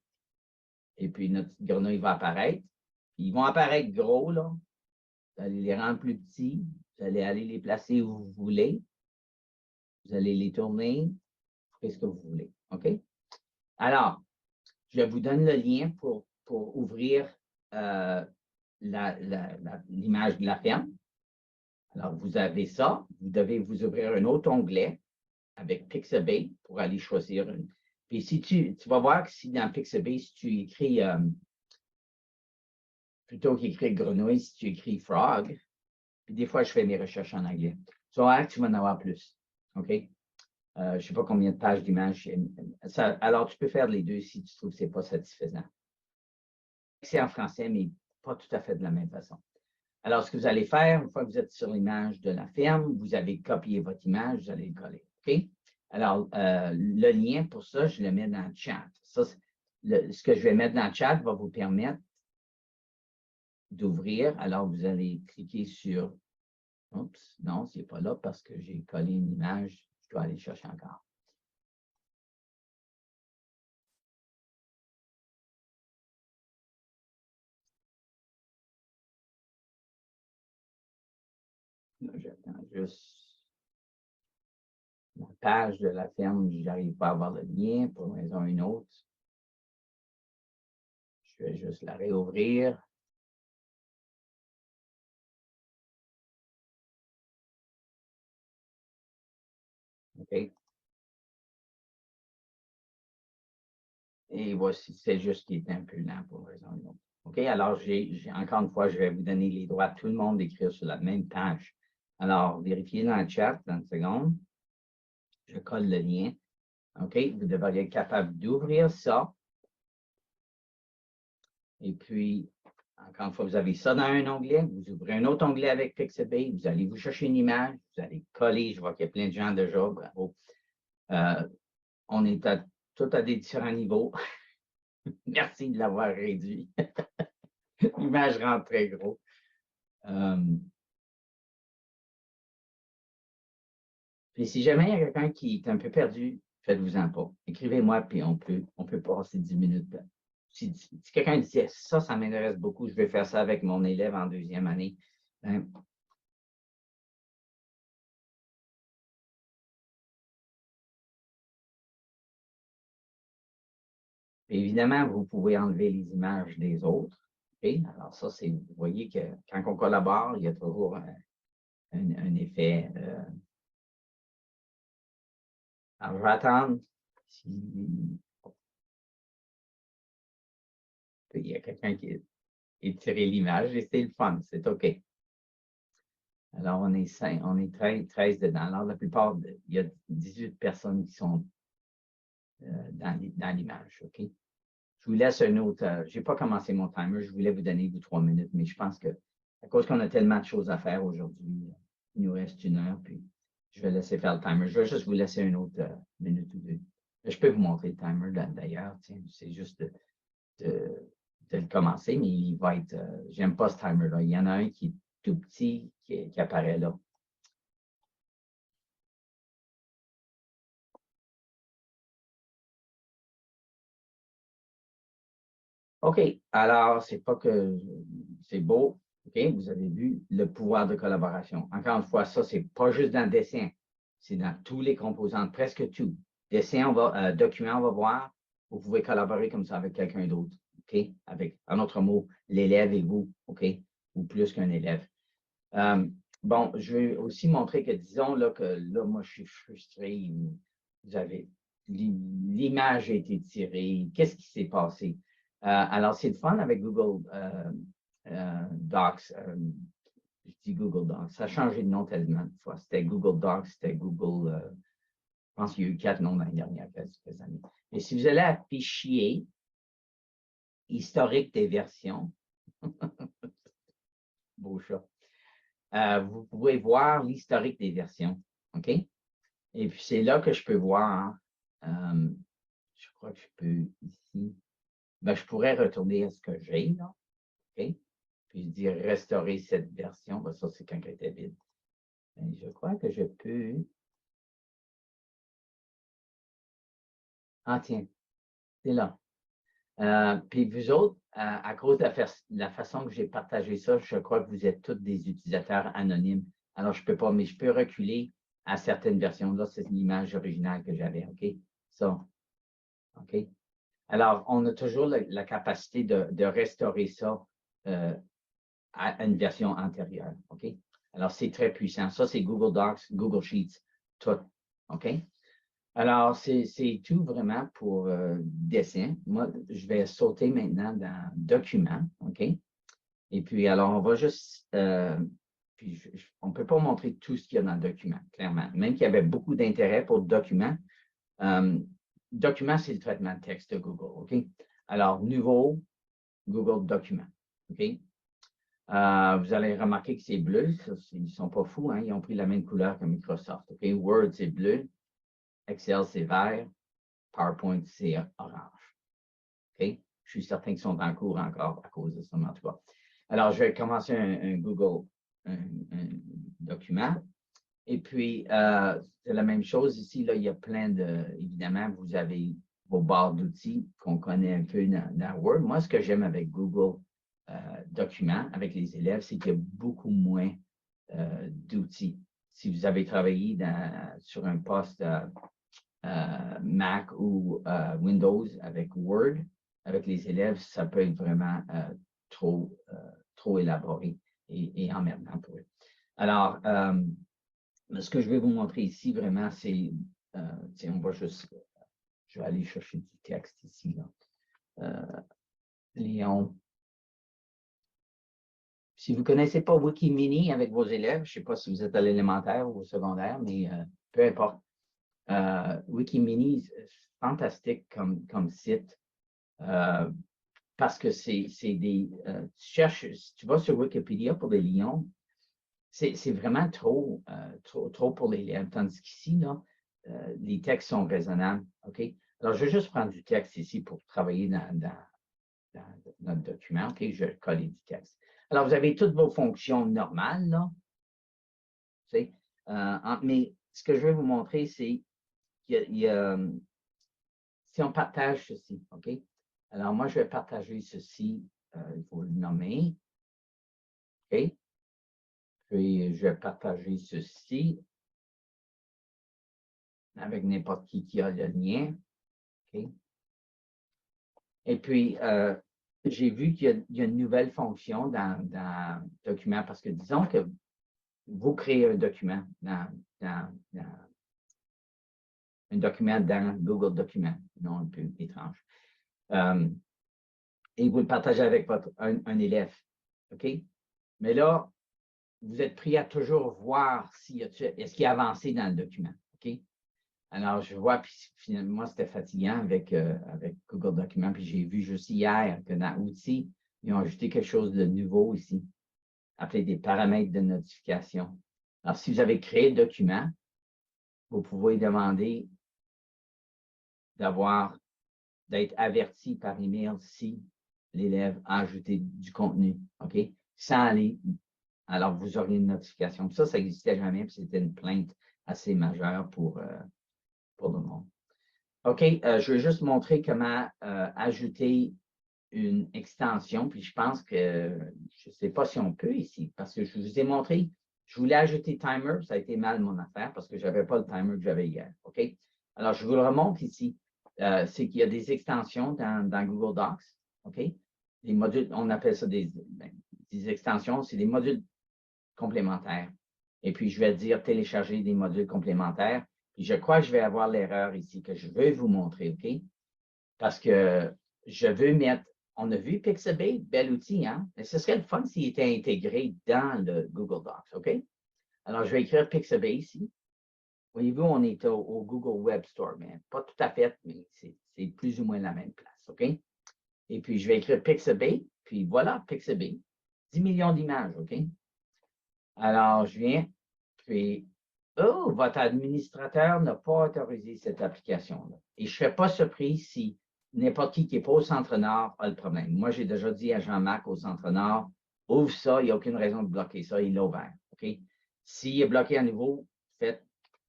Et puis, notre petite grenouille va apparaître. Ils vont apparaître gros, là. Vous allez les rendre plus petits. Vous allez aller les placer où vous voulez. Vous allez les tourner. Faites ce que vous voulez. OK? Alors, je vous donne le lien pour ouvrir l'image de la ferme. Alors, vous avez ça. Vous devez vous ouvrir un autre onglet avec Pixabay pour aller choisir une. Puis si tu vas voir que si dans Pixabay, si tu écris, plutôt qu'écrire grenouille, si tu écris frog, puis des fois, je fais mes recherches en anglais. Tu vas voir que tu vas en avoir plus. OK? Je ne sais pas combien de pages d'images. Alors, tu peux faire les deux si tu trouves que ce n'est pas satisfaisant. C'est en français, mais pas tout à fait de la même façon. Alors, ce que vous allez faire, une fois que vous êtes sur l'image de la ferme, vous avez copié votre image, vous allez le coller. OK? Alors, le lien pour ça, je le mets dans le chat. Ça, ce que je vais mettre dans le chat va vous permettre d'ouvrir. Alors, vous allez cliquer sur... Oups, non, ce n'est pas là parce que j'ai collé une image. Je dois aller chercher encore. J'attends juste la page de la ferme. Je n'arrive pas à avoir le lien pour une raison ou une autre. Je vais juste la réouvrir. OK. Et voici, c'est juste qu'il est un peu lent pour une raison ou une autre. OK, alors encore une fois, je vais vous donner les droits à tout le monde d'écrire sur la même page. Alors, vérifiez dans le chat, dans une seconde. Je colle le lien. OK, vous devriez être capable d'ouvrir ça. Et puis, encore une fois, vous avez ça dans un onglet. Vous ouvrez un autre onglet avec Pixabay. Vous allez vous chercher une image. Vous allez coller. Je vois qu'il y a plein de gens déjà. Bravo. On est tout à des différents niveaux. Merci de l'avoir réduit. L'image rentre très gros. Puis si jamais il y a quelqu'un qui est un peu perdu, faites-vous-en pas. Écrivez-moi, puis on peut passer 10 minutes. Si quelqu'un dit ça m'intéresse beaucoup, je vais faire ça avec mon élève en deuxième année. Ben, évidemment, vous pouvez enlever les images des autres. Okay? Alors ça, vous voyez que quand on collabore, il y a toujours un effet. Alors, je vais attendre. Il y a quelqu'un qui a tiré l'image et c'est le fun, c'est OK. Alors, on est 13 dedans. Alors, la plupart, il y a 18 personnes qui sont dans l'image. OK? Je vous laisse un autre. Je n'ai pas commencé mon timer. Je voulais vous donner vos 3 minutes, mais je pense que à cause qu'on a tellement de choses à faire aujourd'hui, il nous reste 1 heure, puis je vais laisser faire le timer. Je vais juste vous laisser une autre minute ou deux. Je peux vous montrer le timer d'ailleurs. C'est juste de le commencer, mais il va être. J'aime pas ce timer-là. Il y en a un qui est tout petit qui apparaît là. OK. Alors, c'est pas que c'est beau. OK. Vous avez vu le pouvoir de collaboration. Encore une fois, ça, c'est pas juste dans le dessin. C'est dans tous les composants, presque tout. Dessin, document, on va voir. Vous pouvez collaborer comme ça avec quelqu'un d'autre. OK? Avec, en autre mot, l'élève et vous. OK? Ou plus qu'un élève. Bon, je vais aussi montrer que, disons, là, que là, moi, je suis frustré. Vous avez, l'image a été tirée. Qu'est-ce qui s'est passé? Alors, c'est le fun avec Google Docs. Je dis Google Docs. Ça a changé de nom tellement de fois. C'était Google Docs, c'était Google. Je pense qu'il y a eu 4 noms dans les dernières quelques années. Mais si vous allez à Fichier, historique des versions, beau chat, vous pouvez voir l'historique des versions. OK? Et puis, c'est là que je peux voir. Je crois que je peux ici. Ben, je pourrais retourner à ce que j'ai, là. OK? Puis dire restaurer cette version. Ben, ça, c'est quand elle était vide. Ben, je crois que je peux. Ah, tiens, c'est là. Puis vous autres, à cause de la façon que j'ai partagé ça, je crois que vous êtes tous des utilisateurs anonymes. Alors, je ne peux pas, mais je peux reculer à certaines versions. Là, c'est l'image originale que j'avais. OK? Ça. OK? Alors, on a toujours la capacité de restaurer ça à une version antérieure. OK? Alors, c'est très puissant. Ça, c'est Google Docs, Google Sheets, tout. OK? Alors, c'est tout vraiment pour dessin. Moi, je vais sauter maintenant dans Documents. OK? Et puis, alors, on va juste. Puis, on ne peut pas montrer tout ce qu'il y a dans le document, clairement. Même qu'il y avait beaucoup d'intérêt pour le document. Document, c'est le traitement de texte de Google. OK? Alors, nouveau, Google Document. OK? Vous allez remarquer que c'est bleu. Ils ne sont pas fous. Hein? Ils ont pris la même couleur que Microsoft. OK? Word, c'est bleu. Excel, c'est vert. PowerPoint, c'est orange. OK? Je suis certain qu'ils sont en cours encore à cause de ça, en tout cas. Alors, je vais commencer un Google un document. Et puis, c'est la même chose ici. Là, il y a plein de, évidemment, vous avez vos barres d'outils qu'on connaît un peu dans Word. Moi, ce que j'aime avec Google Documents, avec les élèves, c'est qu'il y a beaucoup moins d'outils. Si vous avez travaillé sur un poste Mac ou Windows avec Word, avec les élèves, ça peut être vraiment trop élaboré et emmerdant pour eux. Alors, ce que je vais vous montrer ici, vraiment, c'est, on va juste, je vais aller chercher du texte ici, là. Léon. Si vous ne connaissez pas Wikimini avec vos élèves, je ne sais pas si vous êtes à l'élémentaire ou au secondaire, mais peu importe. Wikimini, c'est fantastique comme site parce que c'est des. Tu cherches, si tu vas sur Wikipédia pour des lions, c'est vraiment trop pour l'élève. Tandis qu'ici, là, les textes sont raisonnables. OK? Alors, je vais juste prendre du texte ici pour travailler dans notre document. OK? Je vais coller du texte. Alors, vous avez toutes vos fonctions normales, là. Mais ce que je vais vous montrer, c'est qu'il y a si on partage ceci, OK? Alors, moi, je vais partager ceci. Il faut le nommer. OK? Puis, je vais partager ceci avec n'importe qui a le lien. OK? Et puis, j'ai vu qu'il y a une nouvelle fonction dans Document parce que disons que vous créez un document dans Google Documents, non un peu étrange. Et vous le partagez avec un élève. OK? Mais là, vous êtes pris à toujours voir est-ce qu'il a avancé dans le document. OK? Alors, je vois, puis finalement, c'était fatigant avec Google Documents. Puis j'ai vu juste hier que dans Outils, ils ont ajouté quelque chose de nouveau ici, appelé des paramètres de notification. Alors, si vous avez créé le document, vous pouvez demander d'être averti par email si l'élève a ajouté du contenu, OK? Sans aller. Alors, vous auriez une notification. Ça n'existait jamais, puis c'était une plainte assez majeure pour le monde. OK, je vais juste montrer comment ajouter une extension, puis je pense que, je ne sais pas si on peut ici, parce que je vous ai montré, je voulais ajouter timer, ça a été mal mon affaire, parce que je n'avais pas le timer que j'avais hier, OK? Alors, je vous le remonte ici. C'est qu'il y a des extensions dans Google Docs, OK? Des modules, on appelle ça des extensions, c'est des modules complémentaires. Et puis, je vais dire télécharger des modules complémentaires. Puis, je crois que je vais avoir l'erreur ici que je veux vous montrer, OK? Parce que je veux mettre, on a vu Pixabay, bel outil, hein? Mais ce serait le fun s'il était intégré dans le Google Docs, OK? Alors, je vais écrire Pixabay ici. Voyez-vous, on est au Google Web Store, mais pas tout à fait, mais c'est plus ou moins la même place, OK? Et puis, je vais écrire Pixabay, puis voilà, Pixabay. 10 millions d'images, OK? Alors, je viens, puis, oh, votre administrateur n'a pas autorisé cette application-là. Et je ne serais pas surpris si n'importe qui n'est pas au Centre-Nord a le problème. Moi, j'ai déjà dit à Jean-Marc au Centre-Nord, ouvre ça, il n'y a aucune raison de bloquer ça, il l'a ouvert, OK? S'il est bloqué à nouveau,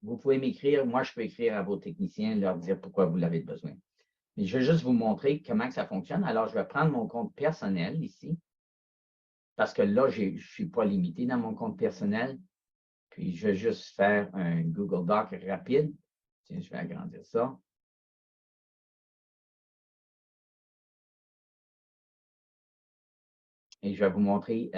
vous pouvez m'écrire, moi, je peux écrire à vos techniciens, leur dire pourquoi vous l'avez besoin. Mais je vais juste vous montrer comment que ça fonctionne. Alors, je vais prendre mon compte personnel ici, parce que là, je ne suis pas limité dans mon compte personnel. Puis, je vais juste faire un Google Doc rapide. Tiens, je vais agrandir ça. Et je vais vous montrer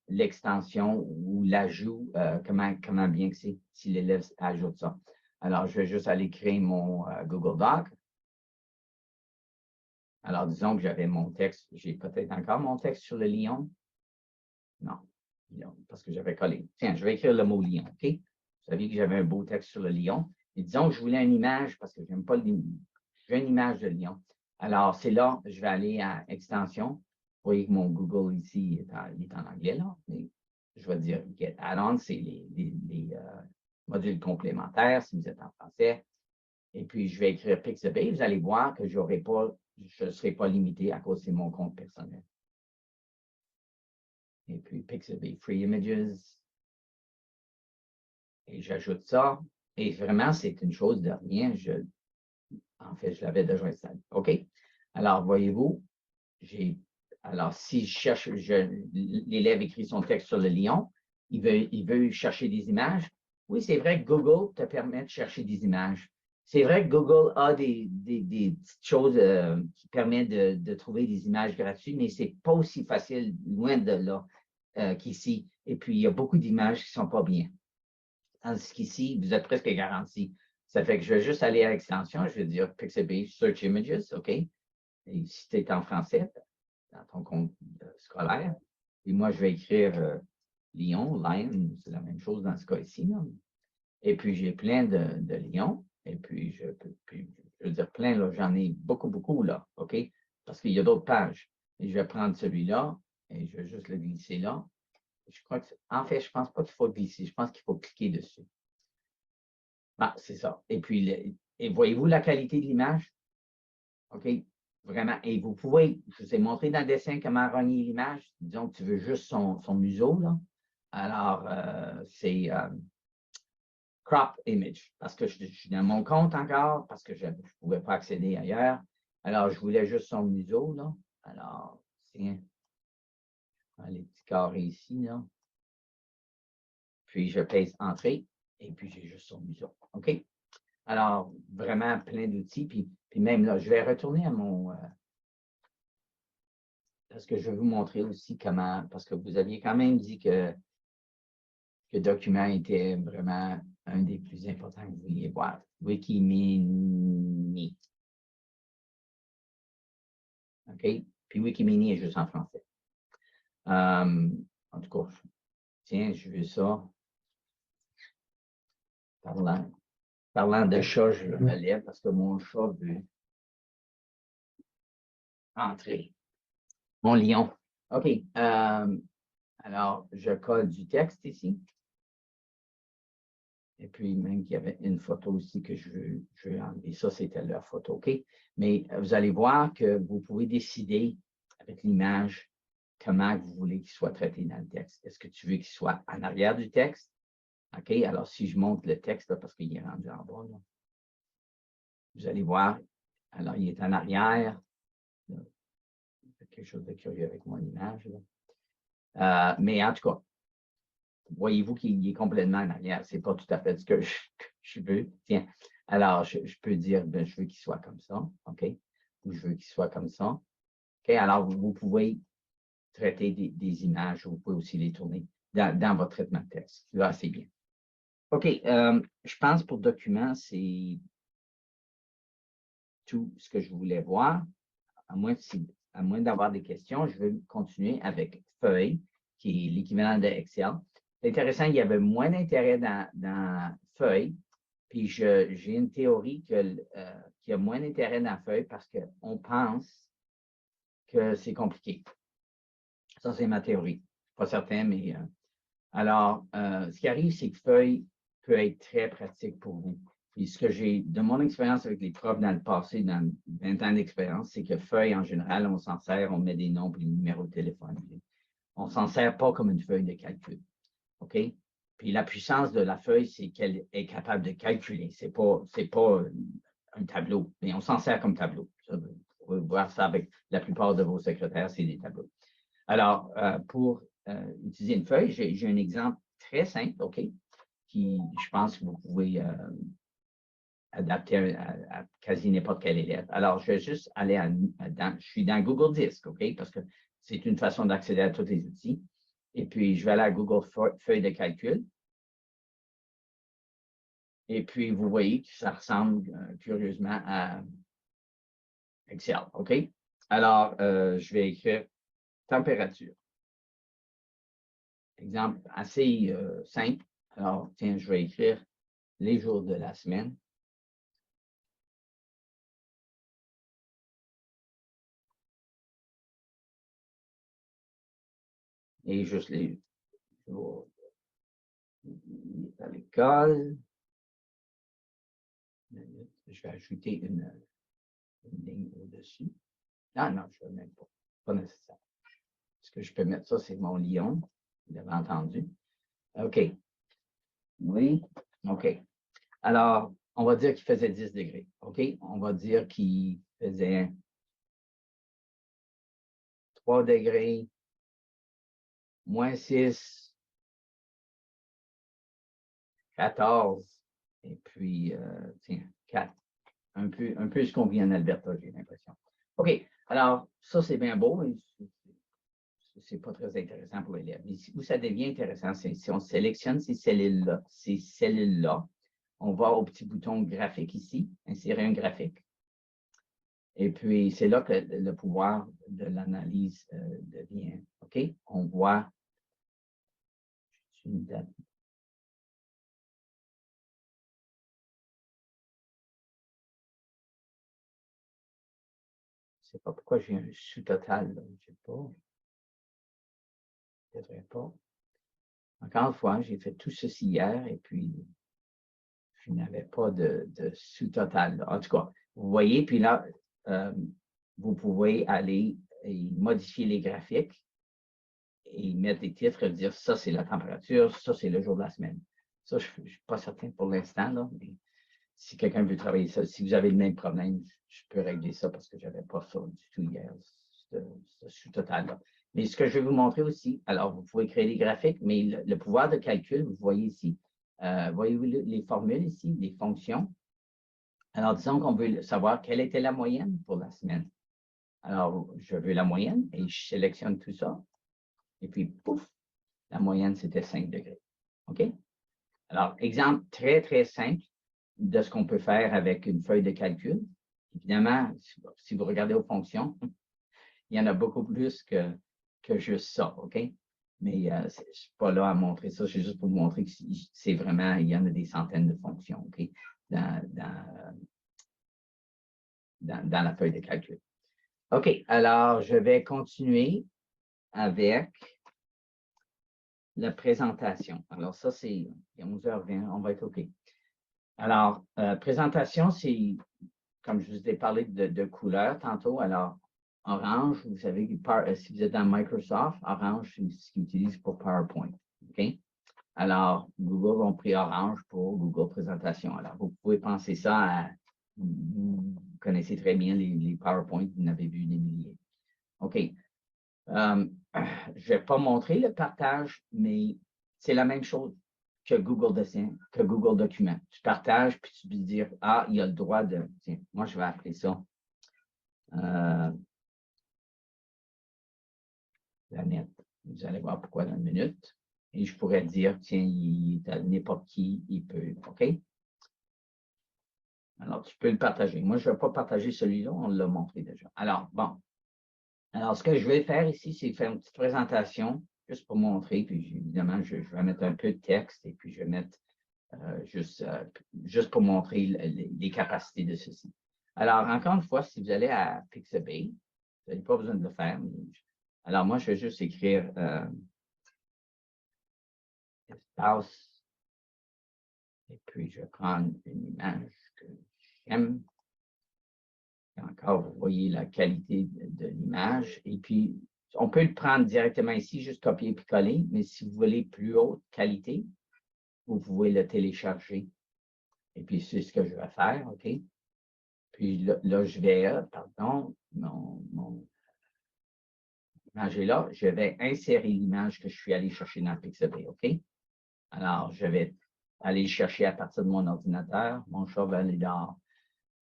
l'extension ou l'ajout, comment bien que c'est si l'élève ajoute ça. Alors, je vais juste aller créer mon Google Doc. Alors, disons que j'avais mon texte. J'ai peut-être encore mon texte sur le lion. Non, parce que j'avais collé. Tiens, je vais écrire le mot lion, OK? Vous saviez que j'avais un beau texte sur le lion. Et disons que je voulais une image, parce que je n'aime pas le lion. Je veux une image de lion. Alors, c'est là, je vais aller à Extension. Vous voyez que mon Google ici il est en anglais, là. Mais je vais dire Get Add-on, c'est les modules complémentaires, si vous êtes en français. Et puis, je vais écrire Pixabay. Vous allez voir que je ne serai pas limité à cause de mon compte personnel. Et puis, Pixabay Free Images. Et j'ajoute ça. Et vraiment, c'est une chose de rien. En fait, je l'avais déjà installé. OK? Alors, voyez-vous, alors, si je cherche, l'élève écrit son texte sur le lion, il veut chercher des images. Oui, c'est vrai que Google te permet de chercher des images. C'est vrai que Google a des petites choses qui permettent de trouver des images gratuites, mais ce n'est pas aussi facile, loin de là, qu'ici. Et puis, il y a beaucoup d'images qui ne sont pas bien. Tandis qu'ici, vous êtes presque garanti. Ça fait que je vais juste aller à l'extension, je vais dire Pixabay Search Images, OK? Et si tu es en français, dans ton compte scolaire, et moi, je vais écrire Lion, c'est la même chose dans ce cas ici. Là. Et puis, j'ai plein de lions. Et puis, je veux dire plein, là, j'en ai beaucoup, beaucoup, là, OK? Parce qu'il y a d'autres pages. Et je vais prendre celui-là et je vais juste le glisser là. Je crois en fait, je ne pense pas qu'il faut glisser. Je pense qu'il faut cliquer dessus. Ah, c'est ça. Et puis, voyez-vous la qualité de l'image? OK? Vraiment. Et vous pouvez, je vous ai montré dans le dessin comment rogner l'image. Disons que tu veux juste son museau, là. Alors, c'est crop image. Parce que je suis dans mon compte encore, parce que je ne pouvais pas accéder ailleurs. Alors, je voulais juste son museau, là. Alors, tiens, les petits carrés ici, là. Puis, je pèse Entrée, et puis j'ai juste son museau. OK? Alors, vraiment plein d'outils. Puis même là, je vais retourner à mon... parce que je vais vous montrer aussi comment... Parce que vous aviez quand même dit que document était vraiment un des plus importants que vous vouliez voir. Wikimini. OK? Puis Wikimini est juste en français. En tout cas, tiens, je veux ça. Parlant. Parlant de chat, je me lève parce que mon chat veut entrer. Mon lion. OK. Alors, je colle du texte ici. Et puis, même qu'il y avait une photo aussi que je veux enlever. Ça, c'était leur photo, OK? Mais vous allez voir que vous pouvez décider avec l'image comment vous voulez qu'il soit traité dans le texte. Est-ce que tu veux qu'il soit en arrière du texte? OK? Alors, si je monte le texte, là, parce qu'il est rendu en bas, là, vous allez voir. Alors, il est en arrière. Là, quelque chose de curieux avec mon image. Mais en tout cas, voyez-vous qu'il est complètement en arrière. Ce n'est pas tout à fait ce que je veux. Tiens, alors je peux dire, ben, je veux qu'il soit comme ça, OK? Ou je veux qu'il soit comme ça. OK? Alors, vous pouvez traiter des images, vous pouvez aussi les tourner dans votre traitement de texte. Là, c'est bien. OK, je pense pour document, c'est tout ce que je voulais voir. À moins d'avoir des questions, je vais continuer avec Feuille, qui est l'équivalent de Excel. C'est intéressant, il y avait moins d'intérêt dans Feuille, puis j'ai une théorie qu'il y a moins d'intérêt dans Feuille parce qu'on pense que c'est compliqué. Ça, c'est ma théorie. Pas certain, mais alors, ce qui arrive, c'est que Feuille peut être très pratique pour vous. Puis ce que j'ai, de mon expérience avec les profs dans le passé, dans 20 ans d'expérience, c'est que Feuille, en général, on s'en sert, on met des noms et des numéros de téléphone. On ne s'en sert pas comme une feuille de calcul. OK? Puis la puissance de la feuille, c'est qu'elle est capable de calculer. Ce n'est pas un tableau, mais on s'en sert comme tableau. Vous pouvez voir ça avec la plupart de vos secrétaires, c'est des tableaux. Alors, pour utiliser une feuille, j'ai un exemple très simple, OK, qui, je pense que vous pouvez adapter à quasi n'importe quel élève. Alors, je vais juste aller je suis dans Google Disc, OK, parce que c'est une façon d'accéder à tous les outils. Et puis, je vais aller à Google Feuille de calcul. Et puis, vous voyez que ça ressemble curieusement à Excel, OK? Alors, je vais écrire température. Exemple assez simple. Alors, tiens, je vais écrire les jours de la semaine. Et juste les jours à l'école. Je vais ajouter une ligne au-dessus. Ah non, je ne veux même pas. Pas nécessaire. Ce que je peux mettre, ça, c'est mon lion. Vous l'avez entendu. OK. Oui. OK. Alors, on va dire qu'il faisait 10 degrés. OK? On va dire qu'il faisait 3 degrés, moins 6, 14, et puis, tiens, 4. Un peu ce qu'on vit en Alberta, j'ai l'impression. OK. Alors, ça, c'est bien beau, mais ce n'est pas très intéressant pour l'élève. Où ça devient intéressant, c'est si on sélectionne ces cellules-là, on va au petit bouton graphique ici, insérer un graphique. Et puis, c'est là que le pouvoir de l'analyse devient. OK? On voit une date. Je ne sais pas pourquoi j'ai un sous-total. Je ne sais pas. Je ne devrais pas. Encore une fois, j'ai fait tout ceci hier et puis je n'avais pas de sous-total. En tout cas, vous voyez, puis là, vous pouvez aller et modifier les graphiques et mettre des titres et dire ça, c'est la température, ça, c'est le jour de la semaine. Ça, je ne suis pas certain pour l'instant, là, mais si quelqu'un veut travailler ça, si vous avez le même problème, je peux régler ça parce que je n'avais pas ça du tout hier, ce sous-total-là. Mais ce que je vais vous montrer aussi, alors vous pouvez créer des graphiques, mais le pouvoir de calcul, vous voyez ici, voyez-vous les formules ici, les fonctions. Alors, disons qu'on veut savoir quelle était la moyenne pour la semaine. Alors, je veux la moyenne et je sélectionne tout ça. Et puis, pouf, la moyenne, c'était 5 degrés. OK? Alors, exemple très, très simple de ce qu'on peut faire avec une feuille de calcul. Évidemment, si vous regardez aux fonctions, il y en a beaucoup plus que juste ça, OK? Mais je ne suis pas là à montrer ça, c'est juste pour vous montrer que c'est vraiment, il y en a des centaines de fonctions, OK? dans la feuille de calcul. OK, alors je vais continuer avec la présentation. Alors ça, c'est 11h20, on va être OK. Alors, présentation, c'est, comme je vous ai parlé de couleurs tantôt, alors orange, vous savez, si vous êtes dans Microsoft, orange, c'est ce qu'ils utilisent pour PowerPoint. OK? Alors, Google ont pris orange pour Google Présentation. Alors, vous pouvez penser ça à, vous connaissez très bien les PowerPoint, vous en avez vu des milliers. OK. Je ne vais pas montrer le partage, mais c'est la même chose que Google Dessin, que Google Document. Tu partages, puis tu peux dire, ah, il y a le droit de, tiens, moi, je vais appeler ça planète. Vous allez voir pourquoi dans une minute. Et je pourrais dire, tiens, n'importe qui, il peut, OK? Alors, tu peux le partager. Moi, je ne vais pas partager celui-là, on l'a montré déjà. Alors, bon. Alors, ce que je vais faire ici, c'est faire une petite présentation, juste pour montrer, puis évidemment, je vais mettre un peu de texte et puis je vais mettre juste pour montrer les capacités de ceci. Alors, encore une fois, si vous allez à Pixabay, vous n'avez pas besoin de le faire. Alors, moi, je vais juste écrire espace, et puis je vais prendre une image que j'aime. Encore, vous voyez la qualité de l'image. Et puis, on peut le prendre directement ici, juste copier et coller, mais si vous voulez plus haute qualité, vous pouvez le télécharger. Et puis, c'est ce que je vais faire, OK? Puis là je vais, pardon, mon image est là. Je vais insérer l'image que je suis allé chercher dans Pixabay, OK? Alors, je vais aller chercher à partir de mon ordinateur. Mon chat va aller dehors.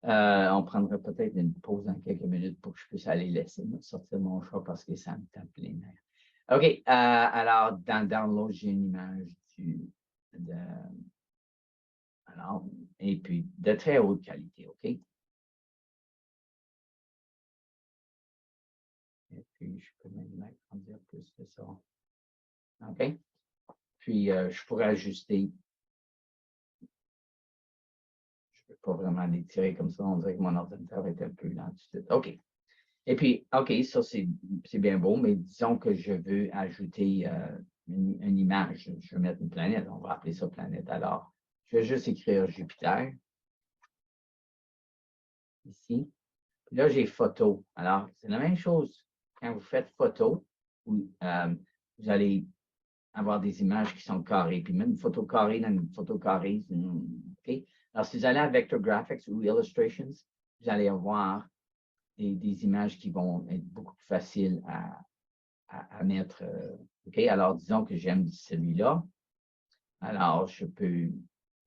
On prendrait peut-être une pause dans quelques minutes pour que je puisse aller laisser sortir mon chat parce que ça me tape les nerfs. OK, alors, dans Download, j'ai une image alors, et puis de très haute qualité, OK? Et puis, je peux même mettre en dire plus que ça. OK? Puis, je pourrais ajuster. Je ne peux pas vraiment l'étirer comme ça. On dirait que mon ordinateur est un peu lent. OK. Et puis, OK, ça, c'est bien beau, mais disons que je veux ajouter une image. Je vais mettre une planète. On va appeler ça planète. Alors, je vais juste écrire Jupiter. Ici. Puis là, j'ai photo. Alors, c'est la même chose. Quand vous faites photo, vous allez avoir des images qui sont carrées. Puis même une photo carrée dans une photo carrée, OK? Alors, si vous allez à Vector Graphics ou Illustrations, vous allez avoir des images qui vont être beaucoup plus faciles à mettre. OK? Alors, disons que j'aime celui-là. Alors,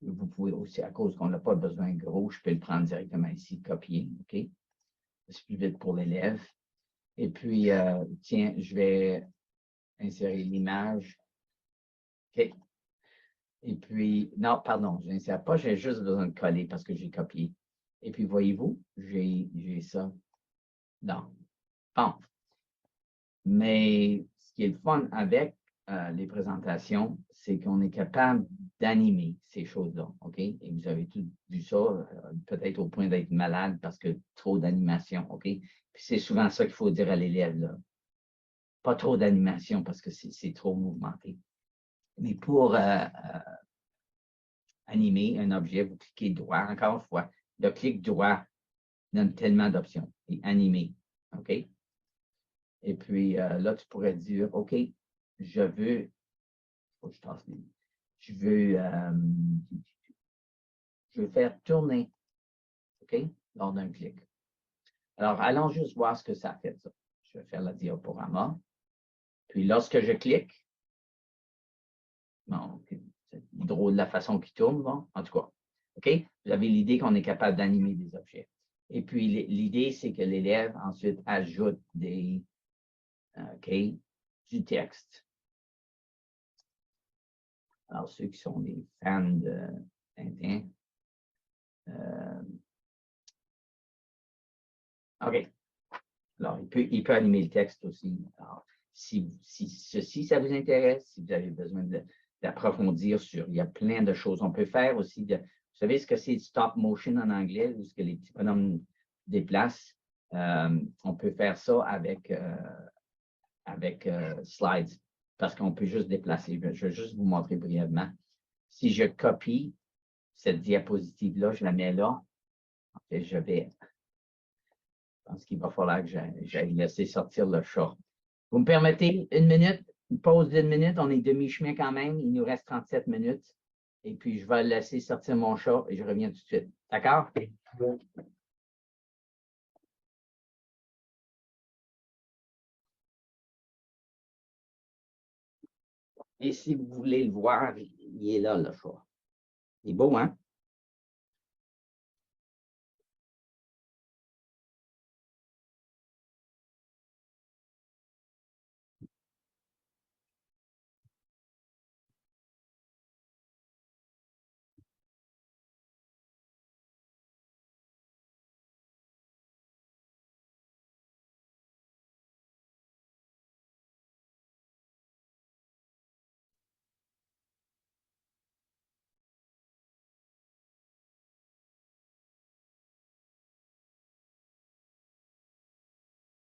vous pouvez aussi, à cause qu'on n'a pas besoin gros, je peux le prendre directement ici, copier. OK? C'est plus vite pour l'élève. Et puis, tiens, je vais insérer l'image. OK. Et puis, non, pardon, je n'insère pas, j'ai juste besoin de coller parce que j'ai copié. Et puis, voyez-vous, j'ai ça. Non. Bon. Mais ce qui est le fun avec les présentations, c'est qu'on est capable d'animer ces choses-là. OK? Et vous avez tous vu ça, peut-être au point d'être malade parce que trop d'animation. OK? Puis c'est souvent ça qu'il faut dire à l'élève, là. Pas trop d'animation parce que c'est trop mouvementé. Mais pour animer un objet, vous cliquez droit, encore une fois. Le clic droit donne tellement d'options. Et animer. OK? Et puis là, tu pourrais dire, OK, je veux, faut que je tasse les, je veux faire tourner, OK, lors d'un clic. Alors, allons juste voir ce que ça fait, ça. Je vais faire le diaporama. Puis lorsque je clique, bon, c'est drôle de la façon qu'il tourne, bon, en tout cas. OK? Vous avez l'idée qu'on est capable d'animer des objets. Et puis, l'idée, c'est que l'élève ensuite ajoute du texte. Alors, ceux qui sont des fans de Tintin. OK. Alors, il peut animer le texte aussi. Alors, si ceci, ça vous intéresse, si vous avez besoin d'approfondir sur, il y a plein de choses. On peut faire aussi, vous savez ce que c'est stop motion en anglais, où ce que les petits bonhommes déplacent? On peut faire ça avec slides, parce qu'on peut juste déplacer. Je vais juste vous montrer brièvement. Si je copie cette diapositive-là, je la mets là, et je pense qu'il va falloir que j'aille laisser sortir le chat. Vous me permettez une minute, une pause d'une minute, on est demi-chemin quand même, il nous reste 37 minutes. Et puis, je vais laisser sortir mon chat et je reviens tout de suite. D'accord? Et si vous voulez le voir, il est là, le chat. Il est beau, hein?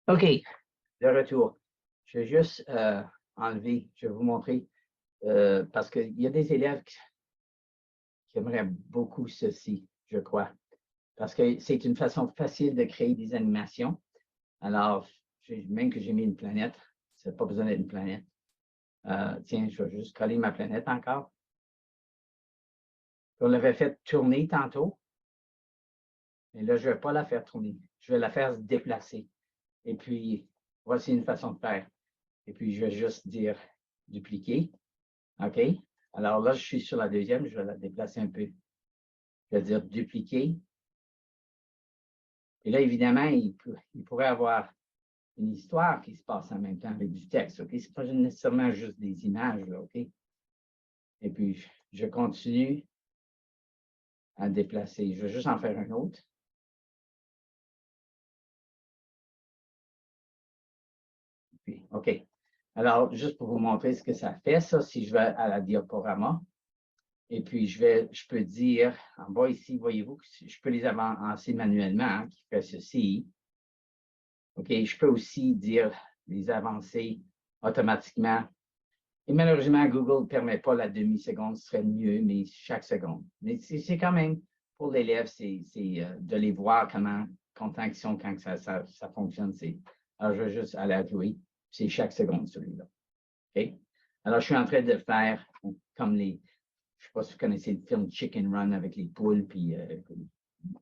OK, de retour. Je vais juste enlever, je vais vous montrer, parce qu'il y a des élèves qui aimeraient beaucoup ceci, je crois, parce que c'est une façon facile de créer des animations. Alors, même que j'ai mis une planète, ça n'a pas besoin d'être une planète. Tiens, je vais juste coller ma planète encore. On l'avait fait tourner tantôt, mais là, je ne vais pas la faire tourner. Je vais la faire se déplacer. Et puis, voici une façon de faire. Et puis, je vais juste dire dupliquer. OK? Alors là, je suis sur la deuxième, je vais la déplacer un peu. Je vais dire dupliquer. Et là, évidemment, il pourrait avoir une histoire qui se passe en même temps avec du texte. OK? Ce n'est pas nécessairement juste des images, là, OK? Et puis, je continue à déplacer. Je vais juste en faire un autre. Puis, OK. Alors, juste pour vous montrer ce que ça fait, ça, si je vais à la diaporama, et puis je peux dire, en bas ici, voyez-vous, que je peux les avancer manuellement, hein, qui fait ceci. OK, je peux aussi dire les avancer automatiquement. Et malheureusement, Google ne permet pas la demi-seconde, ce serait mieux, mais chaque seconde. Mais c'est quand même, pour l'élève, c'est de les voir comment, content qu'ils sont quand ça fonctionne. Alors, je vais juste aller à jouer. C'est chaque seconde, celui-là. OK? Alors, je suis en train de faire comme je ne sais pas si vous connaissez le film Chicken Run avec les poules, puis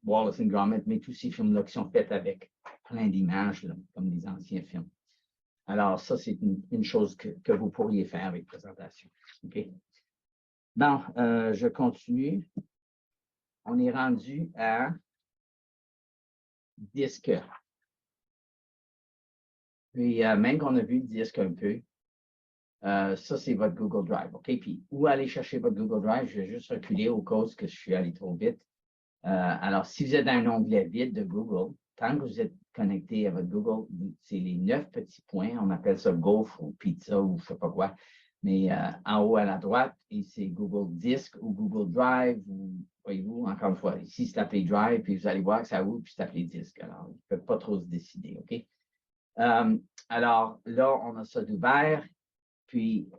Wallace and Gromit, mais tous ces films-là qui sont faits avec plein d'images, comme des anciens films. Alors, ça, c'est une chose que vous pourriez faire avec présentation. OK? Bon, je continue. On est rendu à disque. Puis, même qu'on a vu le disque un peu, ça, c'est votre Google Drive. OK? Puis, où aller chercher votre Google Drive? Je vais juste reculer au cas où je suis allé trop vite. Alors, si vous êtes dans un onglet vide de Google, tant que vous êtes connecté à votre Google, c'est les 9 petits points. On appelle ça Gopher ou Pizza ou je ne sais pas quoi. Mais en haut à la droite, c'est Google Disk ou Google Drive. Ou, voyez-vous, encore une fois, ici, c'est appelé Drive, puis vous allez voir que ça ouvre, puis c'est appelé Disk. Alors, il ne peut pas trop se décider. OK? Alors, là, on a ça d'ouvert. Puis,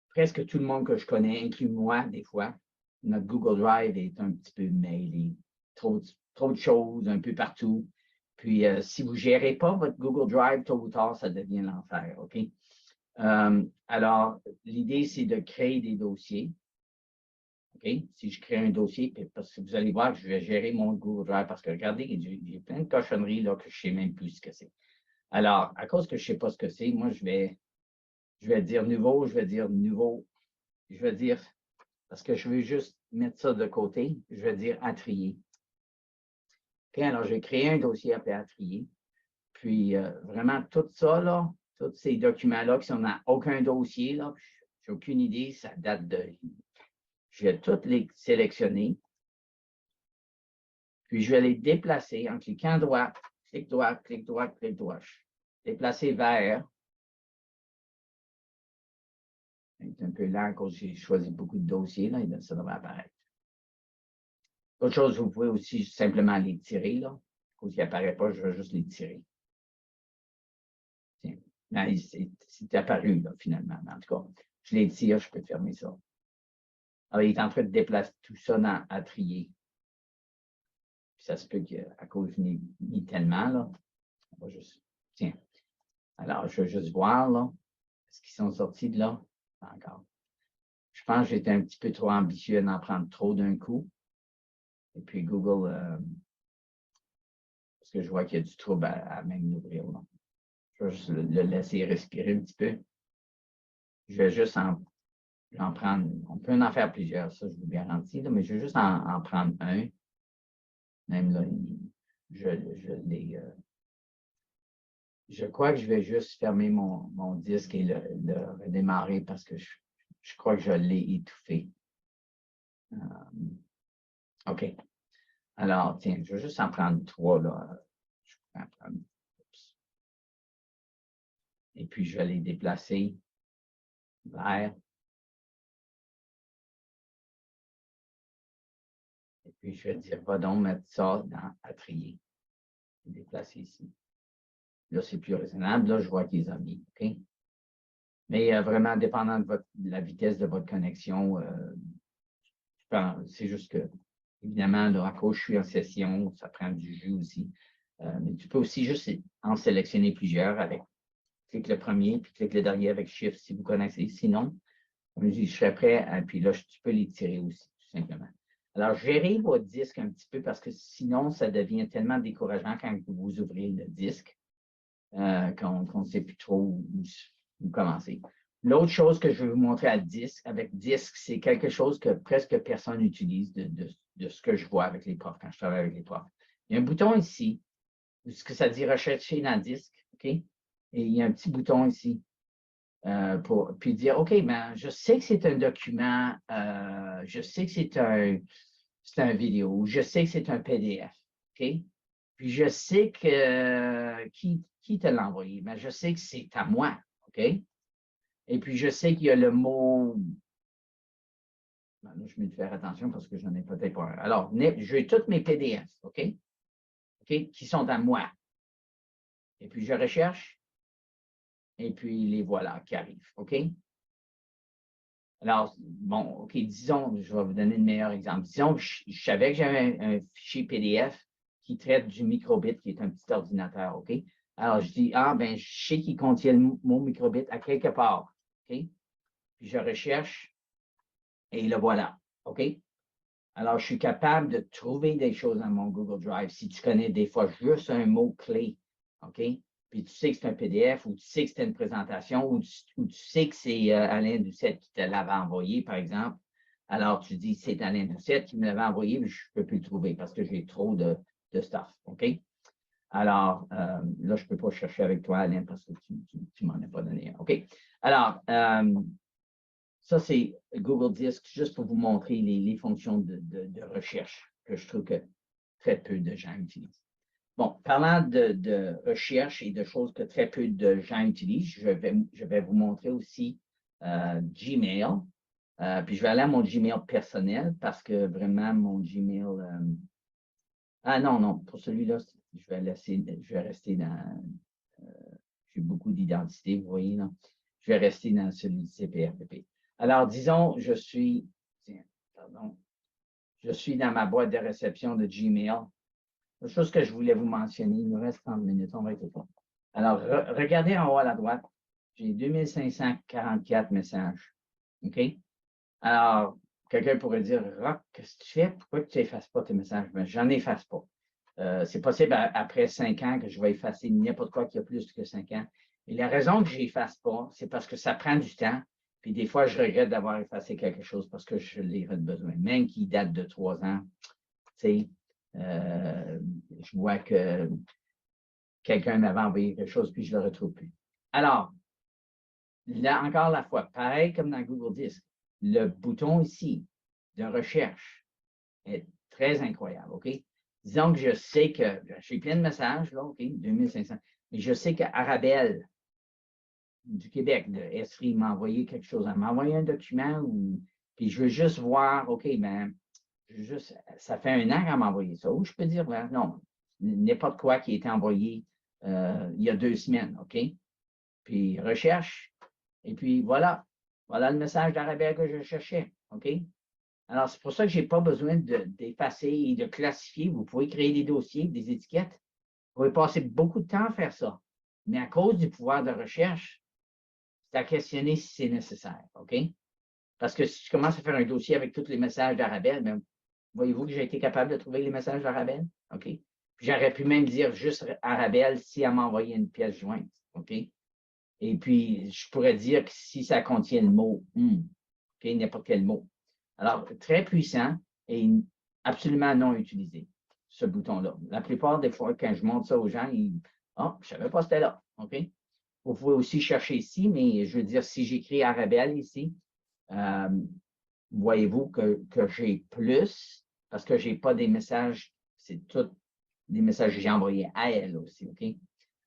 presque tout le monde que je connais, inclus moi, des fois, notre Google Drive est un petit peu mêlé. Trop de choses un peu partout. Puis, si vous ne gérez pas votre Google Drive, tôt ou tard, ça devient l'enfer. OK? Alors, l'idée, c'est de créer des dossiers. OK? Si je crée un dossier, parce que vous allez voir que je vais gérer mon Google Drive, parce que regardez, j'ai plein de cochonneries là, que je ne sais même plus ce que c'est. Alors, à cause que je ne sais pas ce que c'est, moi, je vais dire nouveau, je vais dire nouveau, je vais dire, parce que je veux juste mettre ça de côté, je vais dire à trier. OK, alors, j'ai créé un dossier appelé à trier. Puis, vraiment, tout ça, là, tous ces documents-là qui sont dans aucun dossier, là, j'ai aucune idée, ça date de... Je vais tous les sélectionner. Puis, je vais les déplacer en cliquant droit, clic droit, clic droit, clic droit. Déplacer vers. C'est un peu lent quand j'ai choisi beaucoup de dossiers, là, ça devrait apparaître. Autre chose, vous pouvez aussi simplement les tirer, là. Quand il n'apparaît pas, je vais juste les tirer. Tiens. C'est apparu, là, finalement. En tout cas, je les tire, je peux fermer ça. Alors, il est en train de déplacer tout ça à trier. Puis ça se peut qu'à cause je n'ai mis tellement, là, on va juste. Tiens. Alors, je vais juste voir, là. Est-ce qu'ils sont sortis de là? Pas encore. Je pense que j'étais un petit peu trop ambitieux d'en prendre trop d'un coup. Et puis Google, parce que je vois qu'il y a du trouble à même l'ouvrir. Je vais juste le laisser respirer un petit peu. Je vais juste en prendre. On peut en faire plusieurs, ça, je vous garantis, là, mais je vais juste en prendre un. Même là, je crois que je vais juste fermer mon disque et le redémarrer parce que je crois que je l'ai étouffé. OK. Alors, tiens, je vais juste en prendre 3, là. Je vais en prendre. Oups. Et puis, je vais les déplacer vers. Et puis, je vais dire, va donc mettre ça à trier. Déplacer ici. Là, c'est plus raisonnable. Là, je vois qu'ils ont mis. OK? Mais vraiment, dépendant de la vitesse de votre connexion, c'est juste que, évidemment, là, à cause je suis en session, ça prend du jus aussi. Mais tu peux aussi juste en sélectionner plusieurs avec clique le premier, puis clique le dernier avec Shift si vous connaissez. Sinon, comme je dis, je serais prêt, puis là, tu peux les tirer aussi, tout simplement. Alors, gérez votre disque un petit peu parce que sinon, ça devient tellement décourageant quand vous ouvrez le disque qu'on ne sait plus trop où commencer. L'autre chose que je vais vous montrer avec disque, c'est quelque chose que presque personne n'utilise de ce que je vois avec les profs quand je travaille avec les profs. Il y a un bouton ici, ce que ça dit rechercher dans le disque, OK? Et il y a un petit bouton ici pour puis dire, OK, ben, je sais que c'est un document, je sais que c'est un vidéo, je sais que c'est un PDF, OK? Puis je sais que qui te l'a envoyé? Ben, je sais que c'est à moi, OK? Et puis je sais qu'il y a le mot. Ben, là, je vais faire attention parce que je n'en ai peut-être pas un. Alors, j'ai tous mes PDF, OK? OK? Qui sont à moi. Et puis je recherche. Et puis les voilà qui arrivent, OK? Alors, bon, OK, disons, je vais vous donner le meilleur exemple. Disons que je savais que j'avais un fichier PDF qui traite du microbit, qui est un petit ordinateur, OK? Alors, je dis, ben, je sais qu'il contient le mot microbit à quelque part, OK? Puis je recherche et le voilà, OK? Alors, je suis capable de trouver des choses dans mon Google Drive si tu connais des fois juste un mot-clé, OK? Puis tu sais que c'est un PDF ou tu sais que c'est une présentation ou tu sais que c'est Alain Doucette qui te l'avait envoyé, par exemple. Alors, tu dis, c'est Alain Doucette qui me l'avait envoyé, mais je ne peux plus le trouver parce que j'ai trop de stuff, OK? Alors, là, je ne peux pas chercher avec toi, Alain, parce que tu ne m'en as pas donné un. OK? Alors, ça, c'est Google Disc, juste pour vous montrer les fonctions de recherche que je trouve que très peu de gens utilisent. Bon, parlant de recherche et de choses que très peu de gens utilisent, je vais vous montrer aussi Gmail. Puis je vais aller à mon Gmail personnel parce que vraiment, mon Gmail. Non, pour celui-là, je vais rester dans. J'ai beaucoup d'identités, vous voyez, là. Je vais rester dans celui du CPRPP. Alors, disons, je suis dans ma boîte de réception de Gmail. La chose que je voulais vous mentionner, il nous reste 30 minutes, on va être bon. Alors, regardez en haut à la droite, j'ai 2544 messages. OK? Alors, quelqu'un pourrait dire, Rock, qu'est-ce que tu fais? Pourquoi tu n'effaces pas tes messages? Mais je n'en efface pas. C'est possible après 5 ans que je vais effacer n'importe quoi qui a plus que 5 ans. Et la raison que je n'efface pas, c'est parce que ça prend du temps. Puis des fois, je regrette d'avoir effacé quelque chose parce que je l'ai besoin. Même qui date de 3 ans, tu sais, je vois que quelqu'un m'avait envoyé quelque chose, puis je ne le retrouve plus. Alors, là, encore la fois, pareil comme dans Google Disc, le bouton ici de recherche est très incroyable, OK? Disons que je sais que j'ai plein de messages, là, OK, 2500, mais je sais qu'Arabelle du Québec, de Esri, m'a envoyé quelque chose. Elle m'a envoyé un document, puis je veux juste voir, OK, ben, ça fait 1 an qu'elle m'a envoyé ça. Ou je peux dire, ben, non, n'importe quoi qui a été envoyé il y a 2 semaines, OK? Puis recherche, et puis voilà. Voilà le message d'Arabelle que je cherchais, OK? Alors, c'est pour ça que je n'ai pas besoin d'effacer et de classifier. Vous pouvez créer des dossiers, des étiquettes. Vous pouvez passer beaucoup de temps à faire ça. Mais à cause du pouvoir de recherche, c'est à questionner si c'est nécessaire, OK? Parce que si je commence à faire un dossier avec tous les messages d'Arabelle, bien, voyez-vous que j'ai été capable de trouver les messages d'Arabelle? OK? Puis j'aurais pu même dire juste Arabelle si elle m'a envoyé une pièce jointe, OK? Et puis, je pourrais dire que si ça contient le mot, OK, n'importe quel mot. Alors, très puissant et absolument non utilisé, ce bouton-là. La plupart des fois, quand je montre ça aux gens, ils oh, je ne savais pas que c'était là. OK? Vous pouvez aussi chercher ici, mais je veux dire, si j'écris Arabelle ici, voyez-vous que j'ai plus, parce que je n'ai pas des messages, c'est tous des messages que j'ai envoyés à elle aussi. OK?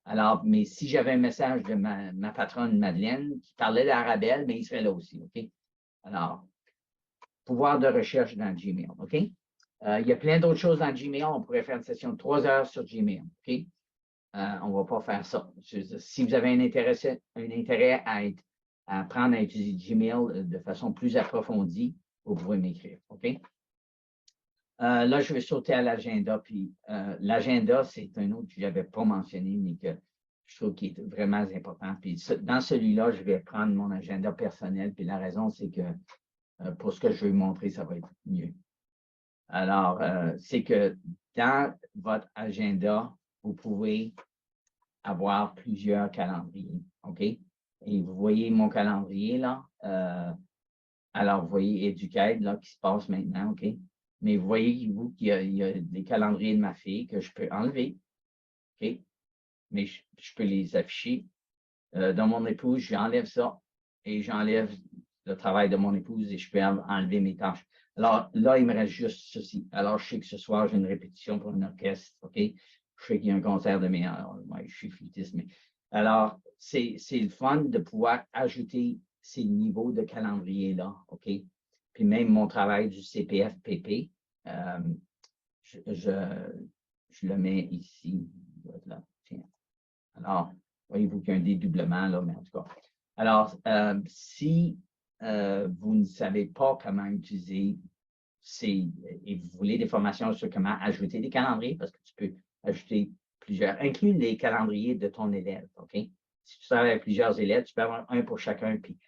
Alors, mais si j'avais un message de ma patronne Madeleine qui parlait d'Arabelle, mais il serait là aussi, OK? Alors, pouvoir de recherche dans Gmail, OK? Il y a plein d'autres choses dans Gmail. On pourrait faire une session de 3 heures sur Gmail, OK? On ne va pas faire ça. Si vous avez un intérêt à apprendre à utiliser Gmail de façon plus approfondie, vous pouvez m'écrire, OK? Là, je vais sauter à l'agenda. Puis l'agenda, c'est un autre que je n'avais pas mentionné, mais que je trouve qui est vraiment important. Puis dans celui-là, je vais prendre mon agenda personnel. Puis la raison, c'est que pour ce que je vais vous montrer, ça va être mieux. Alors, c'est que dans votre agenda, vous pouvez avoir plusieurs calendriers. OK? Et vous voyez mon calendrier là. Alors, vous voyez Educate là qui se passe maintenant. OK? Mais vous voyez, vous, qu'il y a des calendriers de ma fille que je peux enlever. OK? Mais je peux les afficher. Dans mon épouse, j'enlève ça et j'enlève le travail de mon épouse et je peux enlever mes tâches. Alors là, il me reste juste ceci. Alors, je sais que ce soir, j'ai une répétition pour un orchestre. OK? Je sais qu'il y a un concert demain. Alors, ouais, je suis flûtiste. Mais... Alors, c'est le fun de pouvoir ajouter ces niveaux de calendrier-là. OK? Puis même mon travail du CPF-PP, je le mets ici. Là. Tiens. Alors, voyez-vous qu'il y a un dédoublement, là, mais en tout cas. Alors, si vous ne savez pas comment utiliser et vous voulez des formations sur comment ajouter des calendriers, parce que tu peux ajouter plusieurs, inclus les calendriers de ton élève, OK? Si tu travailles avec plusieurs élèves, tu peux avoir un pour chacun, puis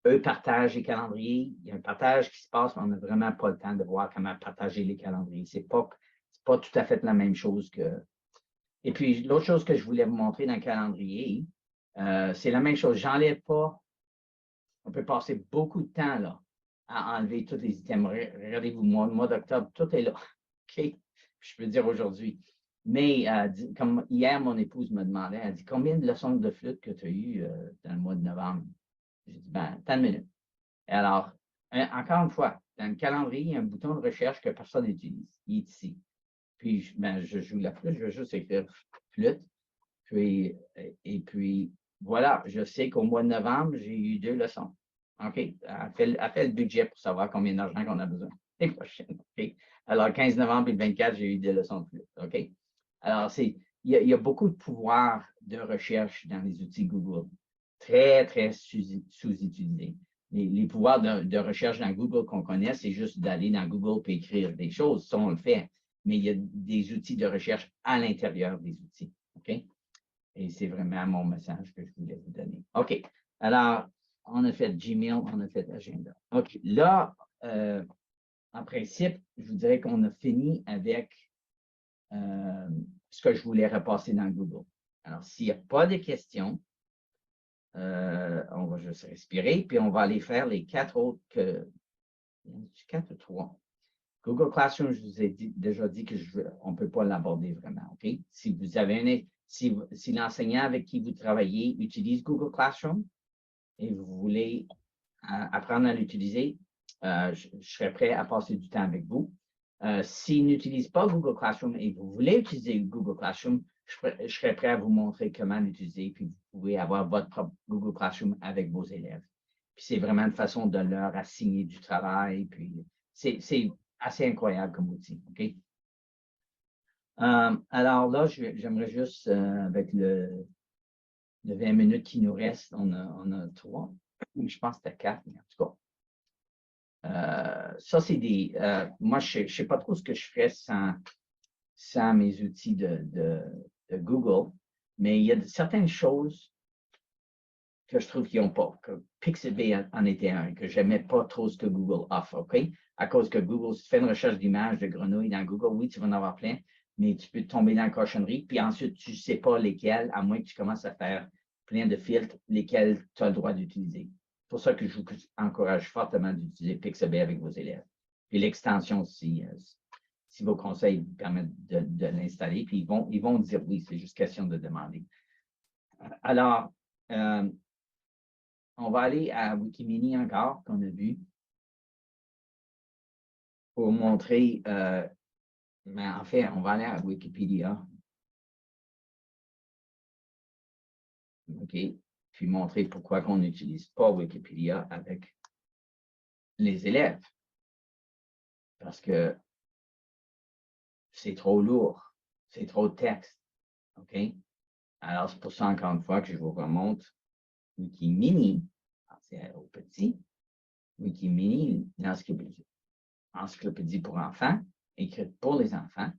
eux partagent les calendriers. Il y a un partage qui se passe, mais on n'a vraiment pas le temps de voir comment partager les calendriers. Ce n'est pas tout à fait la même chose que... Et puis, l'autre chose que je voulais vous montrer dans le calendrier, c'est la même chose. J'enlève pas. On peut passer beaucoup de temps là, à enlever tous les items. Regardez-vous, le mois d'octobre, tout est là. OK? Je peux dire aujourd'hui. Mais comme hier, mon épouse me demandait, elle dit combien de leçons de flûte que tu as eues dans le mois de novembre? J'ai dit, ben, tant de minutes. Et alors, encore une fois, dans le calendrier, il y a un bouton de recherche que personne n'utilise. Il est ici. Puis, ben, je joue la flûte, je vais juste écrire flûte. Puis, et puis, voilà, je sais qu'au mois de novembre, j'ai eu 2 leçons. OK? Elle fait le budget pour savoir combien d'argent qu'on a besoin l'année prochaine. OK? Alors, le 15 novembre et le 24, j'ai eu 2 leçons de flûte. OK? Alors, il y a beaucoup de pouvoir de recherche dans les outils Google. Très, très sous-utilisés. Les pouvoirs de recherche dans Google qu'on connaît, c'est juste d'aller dans Google et écrire des choses. Ça, on le fait. Mais il y a des outils de recherche à l'intérieur des outils. OK? Et c'est vraiment mon message que je voulais vous donner. OK. Alors, on a fait Gmail, on a fait Agenda. OK. Là, en principe, je vous dirais qu'on a fini avec ce que je voulais repasser dans Google. Alors, s'il n'y a pas de questions, on va juste respirer, puis on va aller faire les 4 autres que... 4 ou 3. Google Classroom, je vous ai déjà dit qu'on ne peut pas l'aborder vraiment. OK? Si vous avez si l'enseignant avec qui vous travaillez utilise Google Classroom et vous voulez apprendre à l'utiliser, je serais prêt à passer du temps avec vous. S'il n'utilise pas Google Classroom et vous voulez utiliser Google Classroom, je serais prêt à vous montrer comment l'utiliser, puis vous pouvez avoir votre propre Google Classroom avec vos élèves. Puis c'est vraiment une façon de leur assigner du travail, puis c'est assez incroyable comme outil. OK? Alors là, j'aimerais juste, avec le 20 minutes qui nous reste, on a 3. Je pense que c'était 4, mais en tout cas. Ça, c'est des. Moi, je ne sais pas trop ce que je ferais sans mes outils de Google, mais il y a certaines choses que je trouve qu'ils n'ont pas, que Pixabay en était un, que je n'aimais pas trop ce que Google offre, OK? À cause que Google, si tu fais une recherche d'image de grenouilles dans Google, oui, tu vas en avoir plein, mais tu peux tomber dans la cochonnerie, puis ensuite, tu ne sais pas lesquels, à moins que tu commences à faire plein de filtres, lesquels tu as le droit d'utiliser. C'est pour ça que je vous encourage fortement d'utiliser Pixabay avec vos élèves. Puis l'extension aussi, si vos conseils vous permettent de l'installer, puis ils vont dire oui, c'est juste question de demander. Alors, on va aller à Wikimini encore, qu'on a vu, pour montrer, mais en fait, on va aller à Wikipédia. OK? Puis montrer pourquoi on n'utilise pas Wikipédia avec les élèves. Parce que c'est trop lourd, c'est trop de texte. OK? Alors, c'est pour ça, encore une fois, que je vous remonte Wikimini, c'est au petit, Wikimini, l'encyclopédie pour enfants, écrite pour les enfants.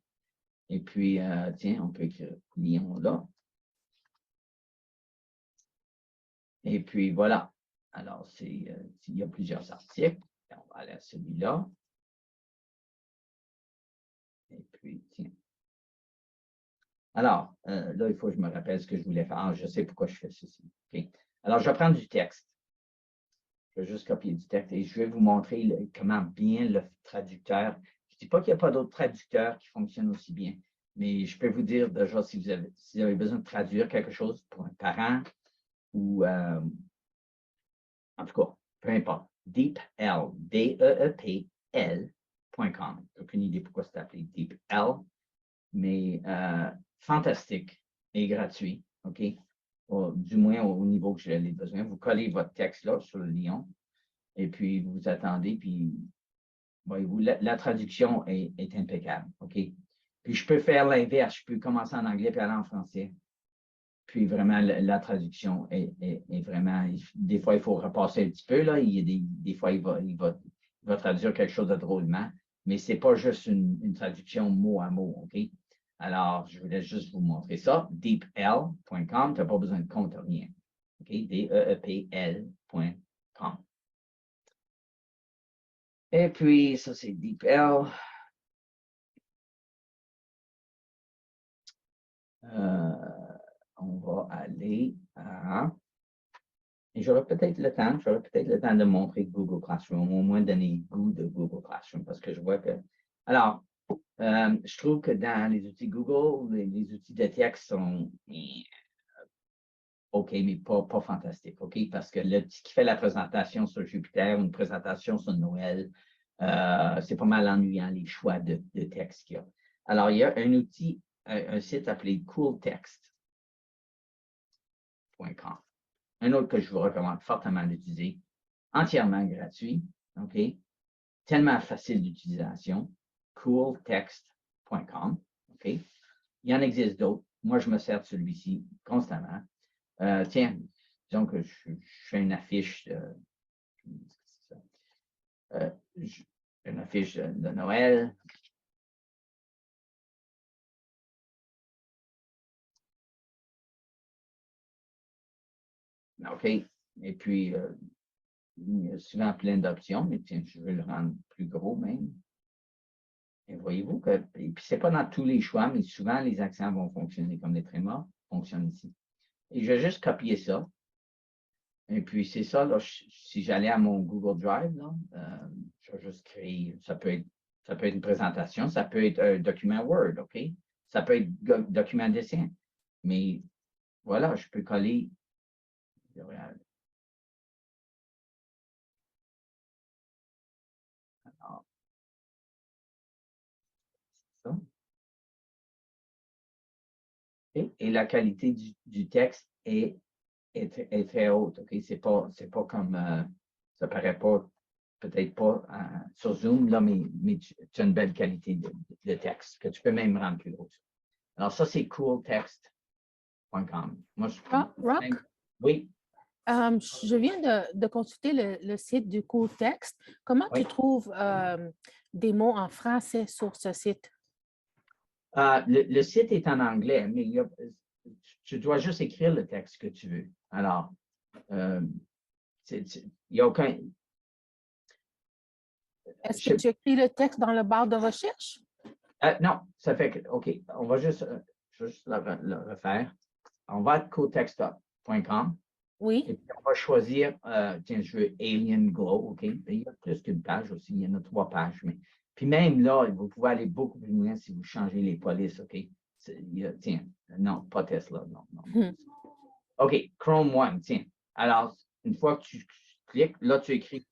Et puis, tiens, on peut écrire Lyon là. Et puis, voilà. Alors, il y a plusieurs articles. On va aller à celui-là. Et puis, tiens. Alors, là, il faut que je me rappelle ce que je voulais faire. Ah, je sais pourquoi je fais ceci. Okay. Alors, je vais prendre du texte. Je vais juste copier du texte et je vais vous montrer comment bien le traducteur. Je ne dis pas qu'il n'y a pas d'autres traducteurs qui fonctionnent aussi bien, mais je peux vous dire déjà si vous avez besoin de traduire quelque chose pour un parent ou, en tout cas, peu importe, DeepL, DEEPL.com. Aucune idée pourquoi c'est appelé DeepL, mais fantastique et gratuit, OK? Du moins au niveau que j'ai besoin. Vous collez votre texte là sur le lion et puis vous attendez, puis voyez-vous, la traduction est impeccable, OK? Puis je peux faire l'inverse, je peux commencer en anglais puis aller en français. Puis vraiment, la traduction est vraiment, des fois, il faut repasser un petit peu, là. Il y a des fois, il va traduire quelque chose de drôlement, mais ce n'est pas juste une traduction mot à mot, OK? Alors, je voulais juste vous montrer ça. deepl.com, tu n'as pas besoin de compte, rien. OK? DEEPL.com. Et puis, ça, c'est DeepL. On va aller à... Et j'aurai peut-être le temps de montrer Google Classroom, au moins donner le goût de Google Classroom, parce que je vois que... Alors, je trouve que dans les outils Google, les outils de texte sont OK, mais pas fantastiques, OK? Parce que le petit qui fait la présentation sur Jupiter, une présentation sur Noël, c'est pas mal ennuyant, les choix de texte qu'il y a. Alors, il y a un outil, un site appelé cooltext.com. Un autre que je vous recommande fortement d'utiliser, entièrement gratuit, OK? Tellement facile d'utilisation, cooltext.com, OK? Il y en existe d'autres. Moi, je me sers de celui-ci constamment. Tiens, disons que je fais une affiche une affiche de Noël. OK? Et puis, il y a souvent plein d'options, mais tiens, je vais le rendre plus gros même. Et voyez-vous que, et puis c'est pas dans tous les choix, mais souvent les accents vont fonctionner comme les trémas fonctionnent ici. Et je vais juste copier ça. Et puis c'est ça, là, si j'allais à mon Google Drive, là, je vais juste créer, ça peut être une présentation, ça peut être un document Word, OK? Ça peut être document dessin. Mais voilà, je peux coller. Alors, ça. Et la qualité du texte est très haute, OK? C'est pas comme, ça paraît pas peut-être pas sur Zoom, là, mais tu as une belle qualité de texte que tu peux même rendre plus gros. Alors, ça, c'est cooltext.com. Moi, Rock, oui, je viens de consulter le site du CoolText. Comment oui. tu trouves des mots en français sur ce site? Le site est en anglais, mais tu dois juste écrire le texte que tu veux. Alors, il n'y a aucun. Est-ce que tu écris le texte dans le barre de recherche? Non, ça fait que, OK, on va juste, le refaire. On va à cooltext.com. Oui. Et puis, on va choisir, tiens, je veux Alien Glow, OK? Il y a plus qu'une page aussi, il y en a 3 pages. Puis même là, vous pouvez aller beaucoup plus loin si vous changez les polices, OK? Tiens, non, pas Tesla, non. OK, Chrome One, tiens. Alors, une fois que tu cliques, là, tu écris.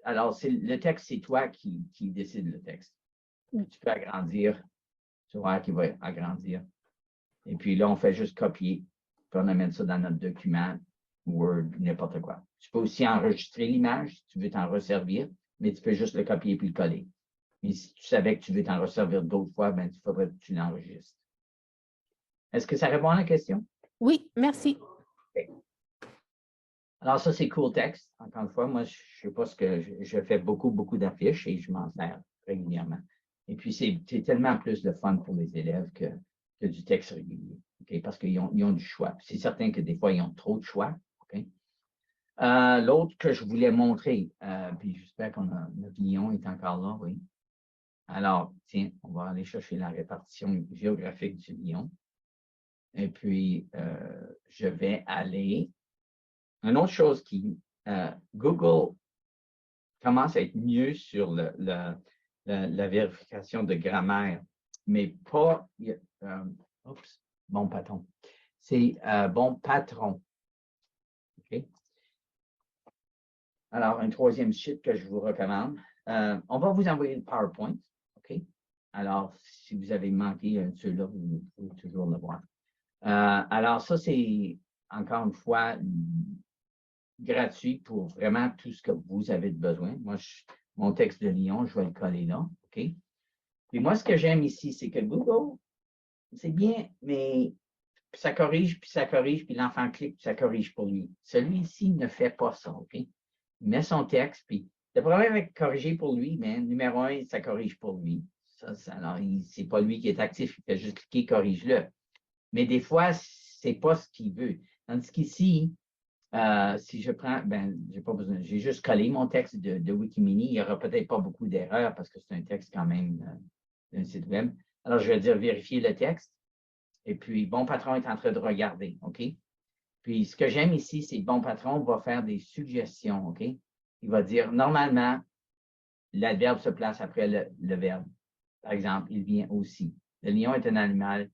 Alors, le texte, c'est toi qui décide le texte. Tu peux agrandir, tu vois qu'il va agrandir. Et puis là, on fait juste copier, puis on amène ça dans notre document, Word, n'importe quoi. Tu peux aussi enregistrer l'image si tu veux t'en resservir, mais tu peux juste le copier puis le coller. Mais si tu savais que tu veux t'en resservir d'autres fois, ben, il faudrait que tu l'enregistres. Est-ce que ça répond à la question? Oui, merci. Okay. Alors, ça, c'est CoolText. Encore une fois, moi, je ne sais pas ce que je fais beaucoup d'affiches et je m'en sers régulièrement. Et puis, c'est tellement plus de fun pour les élèves que du texte régulier, okay? Parce qu'ils ont du choix. C'est certain que des fois, ils ont trop de choix. Okay? L'autre que je voulais montrer, puis j'espère que notre lion est encore là, oui. Alors, tiens, on va aller chercher la répartition géographique du lion. Et puis, je vais aller. Une autre chose qui, Google commence à être mieux sur la vérification de grammaire, mais pas, bon patron. C'est bon patron. OK? Alors, un troisième site que je vous recommande. On va vous envoyer le PowerPoint. OK? Alors, si vous avez manqué un de ceux-là, vous pouvez toujours le voir. Alors, ça, c'est encore une fois gratuit pour vraiment tout ce que vous avez de besoin. Moi, mon texte de Lyon, je vais le coller là. OK? Puis moi, ce que j'aime ici, c'est que Google, c'est bien, mais ça corrige, puis l'enfant clique, puis ça corrige pour lui. Celui-ci ne fait pas ça. OK? Il met son texte, puis le problème avec corriger pour lui, mais numéro 1, ça corrige pour lui. Alors, c'est pas lui qui est actif, il fait juste cliquer, corrige-le. Mais des fois, c'est pas ce qu'il veut. Tandis qu'ici, si je prends, j'ai pas besoin, j'ai juste collé mon texte de Wikimini. Il n'y aura peut-être pas beaucoup d'erreurs parce que c'est un texte quand même d'un site web. Alors, je vais dire vérifier le texte. Et puis, bon patron est en train de regarder, OK? Puis, ce que j'aime ici, c'est bon patron va faire des suggestions, OK? Il va dire, normalement, l'adverbe se place après le verbe. Par exemple, il vient aussi. Le lion est un animal,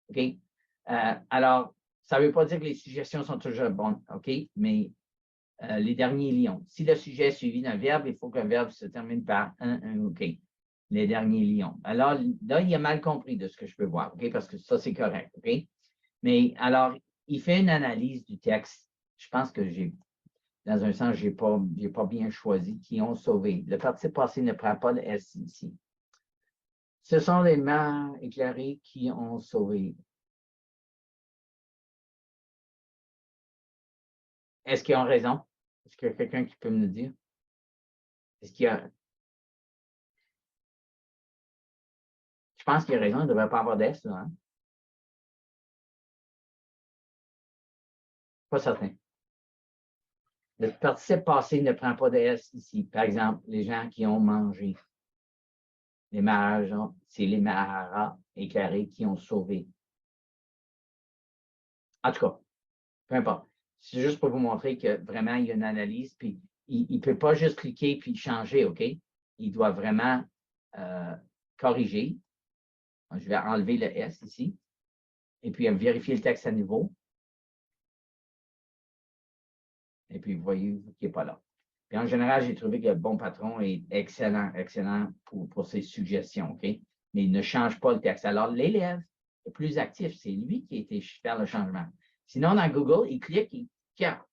OK? Alors, ça ne veut pas dire que les suggestions sont toujours bonnes, OK? Mais les derniers lions. Si le sujet est suivi d'un verbe, il faut que le verbe se termine par un, OK. Les derniers lions. Alors, là, il a mal compris de ce que je peux voir, OK? Parce que ça, c'est correct, OK? Mais alors, il fait une analyse du texte. Je pense que dans un sens, je n'ai pas bien choisi qui ont sauvé. Le participe passé ne prend pas de S ici. Ce sont les mains éclairées qui ont sauvé. Est-ce qu'ils ont raison? Est-ce qu'il y a quelqu'un qui peut me le dire? Est-ce qu'il y a. Je pense qu'il a raison, il ne devrait pas avoir d'S, là. Hein? Pas certain. Le participe passé ne prend pas de S ici. Par exemple, les gens qui ont mangé. Les Maharas, c'est les Maharas éclairés qui ont sauvé. En tout cas, peu importe. C'est juste pour vous montrer que vraiment, il y a une analyse, puis il ne peut pas juste cliquer puis changer, OK? Il doit vraiment corriger. Je vais enlever le S ici. Et puis, vérifier le texte à nouveau. Et puis, vous voyez qu'il n'est pas là. Puis, en général, j'ai trouvé que le bon patron est excellent pour ses suggestions, OK? Mais il ne change pas le texte. Alors, l'élève le plus actif, c'est lui qui a été faire le changement. Sinon, dans Google, il clique, il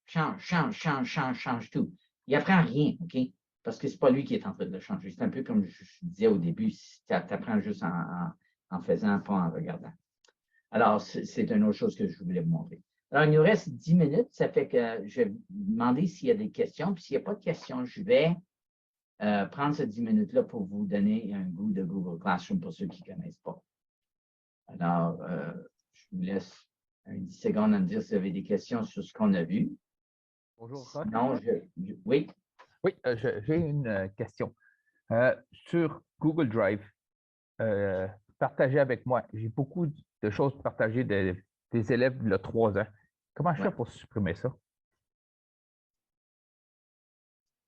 change tout. il n'apprend rien, OK? Parce que ce n'est pas lui qui est en train de le changer. C'est un peu comme je disais au début, tu apprends juste en faisant, pas en regardant. Alors, c'est une autre chose que je voulais vous montrer. Alors, il nous reste 10 minutes. Ça fait que je vais vous demander s'il y a des questions. Puis, s'il n'y a pas de questions, je vais prendre ces 10 minutes-là pour vous donner un goût de Google Classroom pour ceux qui ne connaissent pas. Alors, je vous laisse 10 secondes à me dire si vous avez des questions sur ce qu'on a vu. Bonjour, Roch. Non, oui. Oui, j'ai une question. Sur Google Drive, partagez avec moi. J'ai beaucoup de choses partagées des élèves de 3 ans. Comment je fais pour supprimer ça?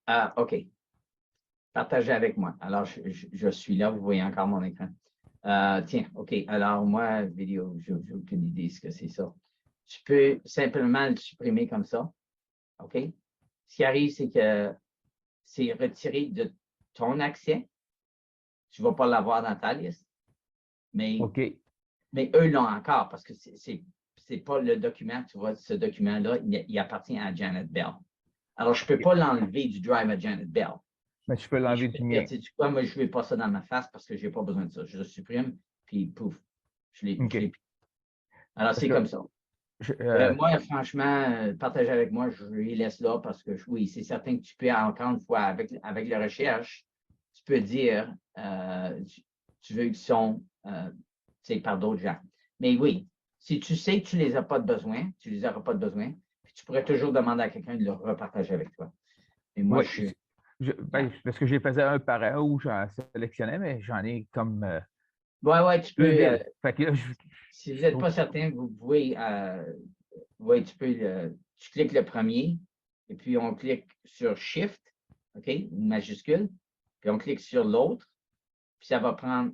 Ah, OK. Partagez avec moi. Alors, je suis là, vous voyez encore mon écran. Tiens, OK. Alors, moi, vidéo, je n'ai aucune idée de ce que c'est ça. Tu peux simplement le supprimer comme ça. OK? Ce qui arrive, c'est que c'est retiré de ton accès. Tu ne vas pas l'avoir dans ta liste. Mais, OK. mais eux l'ont encore parce que ce n'est pas le document, tu vois, ce document-là, il appartient à Janet Bell. Alors, je ne peux pas l'enlever du drive à Janet Bell. Mais je peux l'enlever du mien. Tu sais quoi, moi, je ne veux pas ça dans ma face parce que je n'ai pas besoin de ça. Je le supprime, puis pouf, je l'ai. Alors, c'est comme ça. Moi, franchement, partagez avec moi, je les laisse là parce que oui, c'est certain que tu peux, encore une fois, avec la recherche, tu peux dire, tu veux qu'ils sont par d'autres gens. Mais oui, si tu sais que tu ne les as pas de besoin, tu ne les auras pas de besoin, puis tu pourrais toujours demander à quelqu'un de le repartager avec toi. Et moi, parce que je les faisais un par un où j'en sélectionnais, mais j'en ai comme. Tu peux. Si vous n'êtes pas certain, vous pouvez. Tu cliques le premier, et puis on clique sur Shift, OK, une majuscule, puis on clique sur l'autre, puis ça va prendre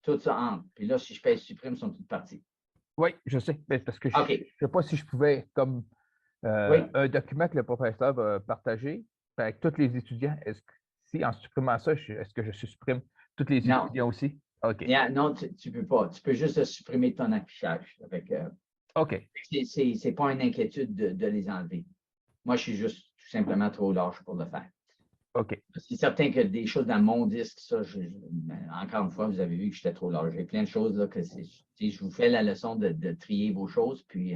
tout ça entre. Puis là, si je pèse supprime, ils sont toutes parties. Oui, je sais, parce que je ne sais pas si je pouvais, comme un document que le professeur va partager avec tous les étudiants, si en supprimant ça, est-ce que je supprime tous les étudiants aussi? OK. Non, tu ne peux pas. Tu peux juste supprimer ton affichage. OK. Ce n'est pas une inquiétude de les enlever. Moi, je suis juste tout simplement trop large pour le faire. OK. C'est certain que des choses dans mon disque, ça, encore une fois, vous avez vu que j'étais trop large. J'ai plein de choses là, que je vous fais la leçon de trier vos choses, puis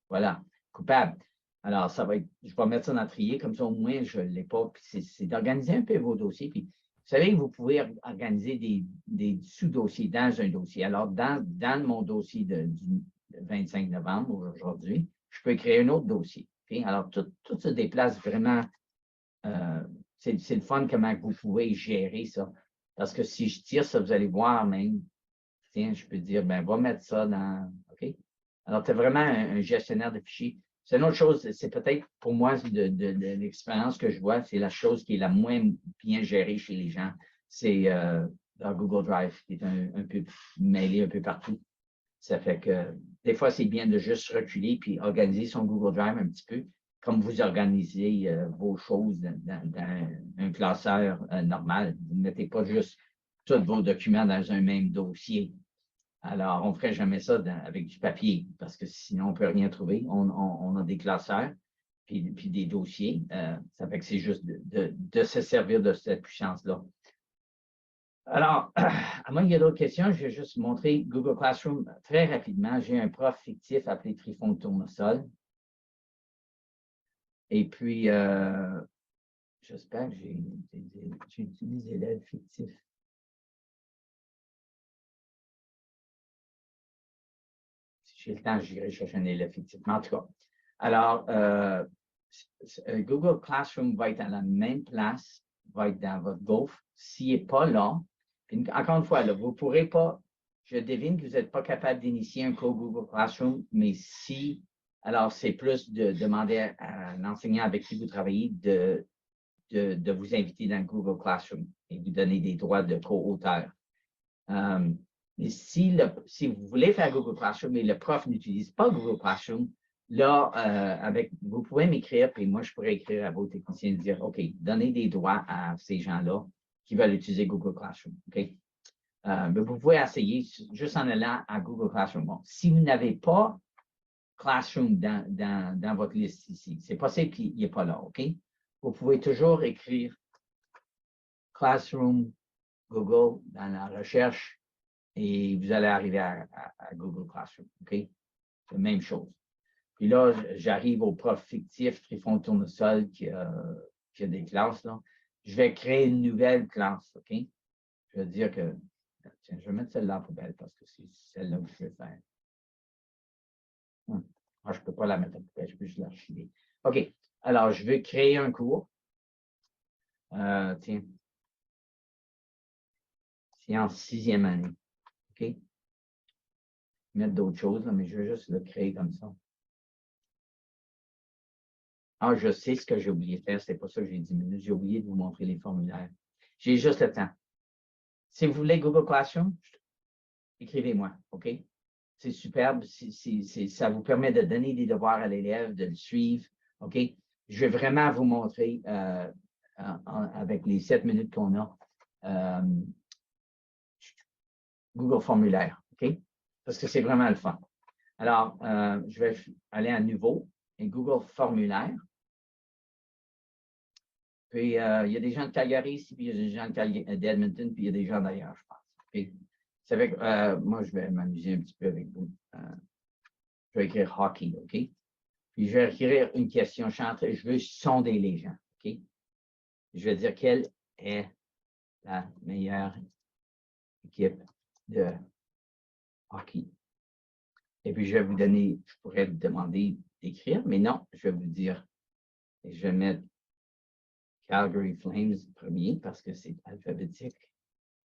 voilà, coupable. Alors, je vais mettre ça dans trier, comme ça au moins je ne l'ai pas. C'est d'organiser un peu vos dossiers. Puis, vous savez, vous pouvez organiser des sous-dossiers dans un dossier. Alors, dans mon dossier du 25 novembre, aujourd'hui, je peux créer un autre dossier. Okay? Alors, tout se déplace vraiment. C'est le fun comment vous pouvez gérer ça. Parce que si je tire ça, vous allez voir même, tiens, je peux dire, ben, va mettre ça dans, OK? Alors, tu as vraiment un gestionnaire de fichiers. C'est une autre chose, c'est peut-être pour moi de l'expérience que je vois, c'est la chose qui est la moins bien gérée chez les gens. C'est dans Google Drive, qui est un peu mêlé un peu partout. Ça fait que des fois, c'est bien de juste reculer puis organiser son Google Drive un petit peu, comme vous organisez vos choses dans un classeur normal. Vous ne mettez pas juste tous vos documents dans un même dossier. Alors, on ne ferait jamais ça avec du papier parce que sinon, on ne peut rien trouver. On a des classeurs puis des dossiers. Ça fait que c'est juste de se servir de cette puissance-là. Alors, à moins qu'il y ait d'autres questions, je vais juste montrer Google Classroom très rapidement. J'ai un prof fictif appelé Trifon Tournesol. Et puis, j'espère que j'ai utilisé élèves fictifs. Si j'ai le temps, j'irai chercher un élève fictif. Mais en tout cas, alors, Google Classroom va être à la même place, va être dans votre Gopher. S'il n'est pas là, encore une fois, là, vous ne pourrez pas, je devine que vous n'êtes pas capable d'initier un cours Google Classroom, mais si, alors c'est plus de demander à l'enseignant avec qui vous travaillez de vous inviter dans Google Classroom et vous donner des droits de co-auteur. Mais si vous voulez faire Google Classroom et le prof n'utilise pas Google Classroom, là, vous pouvez m'écrire, puis moi, je pourrais écrire à vos techniciens et dire, OK, donnez des droits à ces gens-là qui veulent utiliser Google Classroom. OK? Mais vous pouvez essayer juste en allant à Google Classroom. Bon, si vous n'avez pas Classroom dans votre liste ici, c'est possible qu'il n'est pas là. OK? vous pouvez toujours écrire Classroom Google dans la recherche et vous allez arriver à Google Classroom. OK? C'est la même chose. Puis là, j'arrive au prof fictif Trifon Tournesol qui a des classes. Là. Je vais créer une nouvelle classe. OK? Je vais dire que, tiens, je vais mettre celle-là en poubelle parce que c'est celle-là que je vais faire. Ah, je ne peux pas la mettre en poubelle, je peux juste l'archiver. OK. Alors, je vais créer un cours. Tiens. C'est en 6e année. OK? Mettre d'autres choses, là, mais je vais juste le créer comme ça. Ah, je sais ce que j'ai oublié de faire. Ce n'est pas ça que j'ai 10 minutes. J'ai oublié de vous montrer les formulaires. J'ai juste le temps. Si vous voulez Google Classroom, écrivez-moi. OK? C'est superbe. Ça vous permet de donner des devoirs à l'élève, de le suivre. OK? Je vais vraiment vous montrer, avec les 7 minutes qu'on a, Google Formulaire. OK? Parce que c'est vraiment le fun. Alors, je vais aller à Nouveau et Google Formulaire. Puis, il y a des gens de Calgary ici, puis il y a des gens d'Edmonton, puis il y a des gens d'ailleurs, je pense. Okay? C'est avec, moi, je vais m'amuser un petit peu avec vous. Je vais écrire hockey, OK? Puis, je vais écrire une question. Je veux sonder les gens, OK? Je vais dire quelle est la meilleure équipe de hockey. Et puis, je vais vous donner, je pourrais vous demander d'écrire, mais non, je vais vous dire, et je vais mettre Calgary Flames premier parce que c'est alphabétique.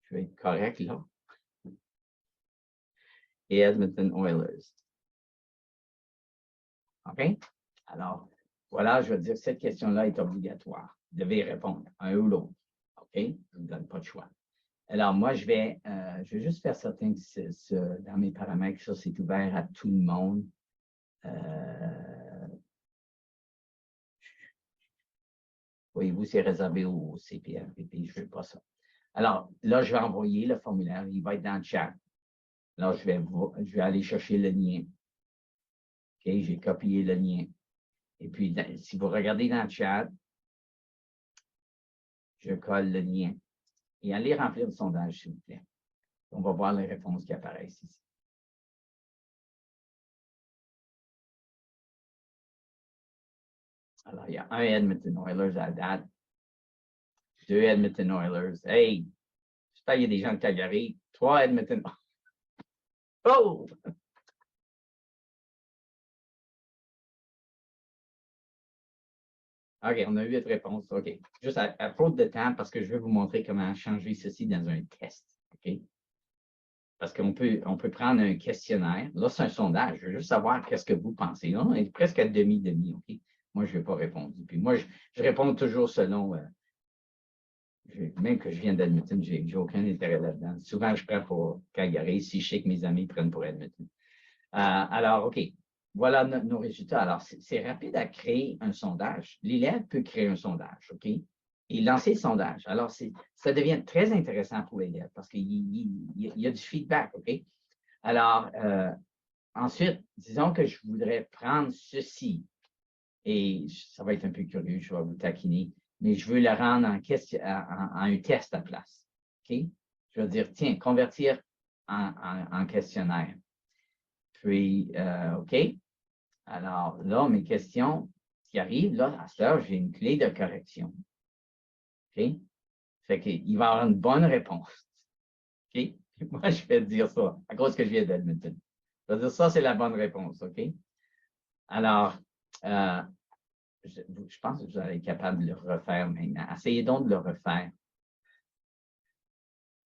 Je vais être correct là. Et Edmonton Oilers. OK? Alors, voilà, je vais dire que cette question-là est obligatoire. Vous devez répondre, un ou l'autre. OK? Je ne vous donne pas de choix. Alors, moi, je vais juste faire certain que dans mes paramètres, ça, c'est ouvert à tout le monde. Voyez-vous, c'est réservé au CPFPP, je ne veux pas ça. Alors, là, je vais envoyer le formulaire, il va être dans le chat. Alors, je vais aller chercher le lien. OK, j'ai copié le lien. Et puis, si vous regardez dans le chat, je colle le lien. Et allez remplir le sondage, s'il vous plaît. On va voir les réponses qui apparaissent ici. Alors, il y a un Edmonton Oilers à la date. 2 Edmonton Oilers. Hey, j'espère qu'il y a des gens de Calgary. 3 Edmonton. Oh! OK, on a 8 réponses. OK. Juste à faute de temps, parce que je vais vous montrer comment changer ceci dans un test. OK? Parce qu'on peut prendre un questionnaire. Là, c'est un sondage. Je veux juste savoir qu'est-ce que vous pensez. Là, on est presque à demi-demi. OK? Moi, je ne vais pas répondre. Puis moi, je réponds toujours selon. Même que je viens d'Edmonton, je n'ai aucun intérêt là-dedans. Souvent, je prends pour Calgary si je sais que mes amis prennent pour Edmonton. Alors, OK. Voilà nos résultats. Alors, c'est rapide à créer un sondage. L'élève peut créer un sondage, OK? Et lancer le sondage. Alors, ça devient très intéressant pour l'élève parce qu'il y a du feedback, OK? Alors, ensuite, disons que je voudrais prendre ceci et ça va être un peu curieux, je vais vous taquiner, mais je veux le rendre en un test à place, OK? Je vais dire, tiens, convertir en questionnaire. Puis, OK. Alors, là, mes questions qui arrivent, là, à cette heure, j'ai une clé de correction. OK? Fait qu'il va y avoir une bonne réponse. OK? Moi, je vais dire ça, à cause que je viens d'Edmonton. Je vais dire ça, c'est la bonne réponse. OK? Alors, je pense que vous allez être capable de le refaire maintenant. Essayez donc de le refaire.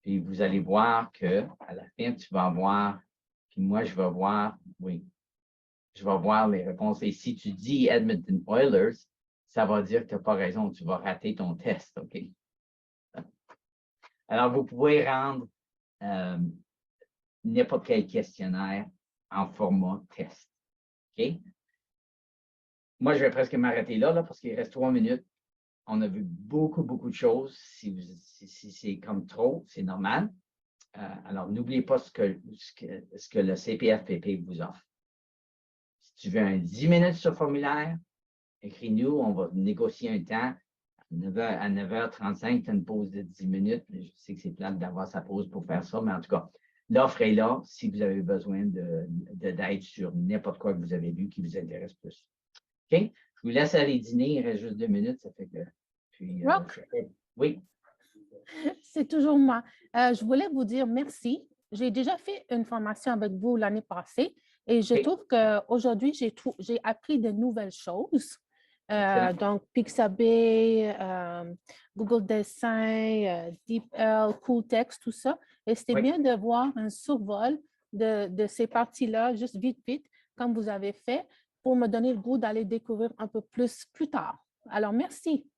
Puis, vous allez voir qu'à la fin, tu vas voir, puis moi, je vais voir, oui, je vais voir les réponses. Et si tu dis Edmonton Oilers, ça va dire que tu n'as pas raison, tu vas rater ton test, OK? Alors, vous pouvez rendre n'importe quel questionnaire en format test, OK? Moi, je vais presque m'arrêter là, parce qu'il reste 3 minutes. On a vu beaucoup, beaucoup de choses. Si c'est comme trop, c'est normal. Alors, n'oubliez pas ce que le CPFPP vous offre. Si tu veux un 10 minutes sur le formulaire, écris-nous, on va négocier un temps. À 9h35, tu as une pause de 10 minutes. Je sais que c'est plate d'avoir sa pause pour faire ça, mais en tout cas, l'offre est là si vous avez besoin d'aide sur n'importe quoi que vous avez lu qui vous intéresse plus. OK? Je vous laisse aller dîner. Il reste juste 2 minutes. Ça fait que. Puis, oui. C'est toujours moi. Je voulais vous dire merci. J'ai déjà fait une formation avec vous l'année passée et je trouve qu'aujourd'hui, j'ai appris de nouvelles choses. Donc, Pixabay, Google Dessin, DeepL, CoolText, tout ça. Et c'était bien de voir un survol de ces parties-là, juste vite, comme vous avez fait, pour me donner le goût d'aller découvrir un peu plus tard. Alors, merci.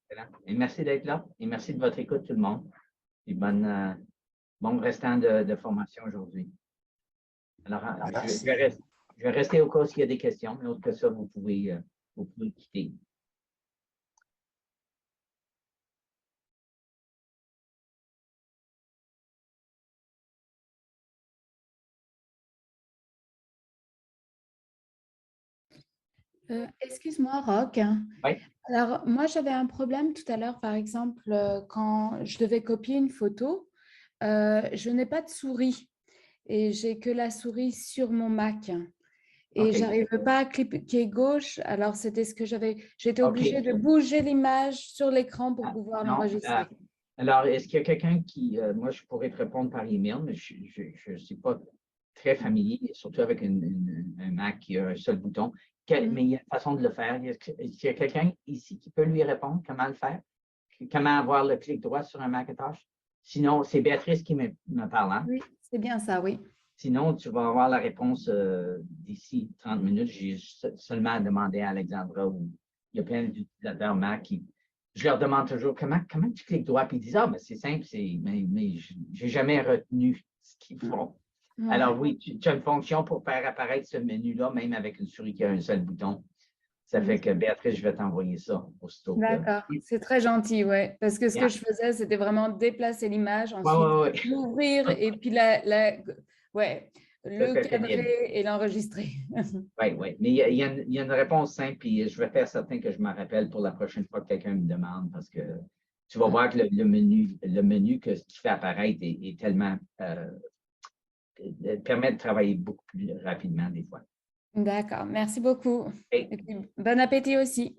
Et merci d'être là et merci de votre écoute, tout le monde. Et bon restant de formation aujourd'hui. Alors, je vais rester au cas s'il y a des questions, mais autre que ça, vous pouvez quitter. Excuse-moi, Roch. Oui. Alors, moi, j'avais un problème tout à l'heure, par exemple, quand je devais copier une photo, je n'ai pas de souris et j'ai que la souris sur mon Mac. Et je n'arrivais pas à cliquer gauche, alors c'était ce que j'étais obligée de bouger l'image sur l'écran pour pouvoir l'enregistrer. Alors, est-ce qu'il y a quelqu'un qui, moi, je pourrais te répondre par email, mais je ne suis pas très familier, surtout avec un Mac qui a un seul bouton. Mais il y a une façon de le faire. Est-ce qu'il y a quelqu'un ici qui peut lui répondre comment le faire? Comment avoir le clic droit sur un Macintosh? Sinon, c'est Béatrice qui me parle. Hein? Oui, c'est bien ça, oui. Sinon, tu vas avoir la réponse d'ici 30 minutes. J'ai seulement demandé à Alexandra où il y a plein d'utilisateurs Mac qui. Je leur demande toujours comment tu cliques droit, puis ils disent ben, c'est simple, mais je n'ai jamais retenu ce qu'ils font. Ouais. Alors oui, tu as une fonction pour faire apparaître ce menu-là, même avec une souris qui a un seul bouton. Ça fait que Béatrice, je vais t'envoyer ça aussitôt. D'accord, c'est très gentil, oui. Parce que ce que je faisais, c'était vraiment déplacer l'image, ensuite l'ouvrir et puis le cadrer et l'enregistrer. Oui. Mais il y a une réponse simple, puis je vais faire certain que je m'en rappelle pour la prochaine fois que quelqu'un me demande, parce que tu vas voir que le menu qui fait apparaître est tellement permet de travailler beaucoup plus rapidement des fois. D'accord, merci beaucoup. Et puis, bon appétit aussi.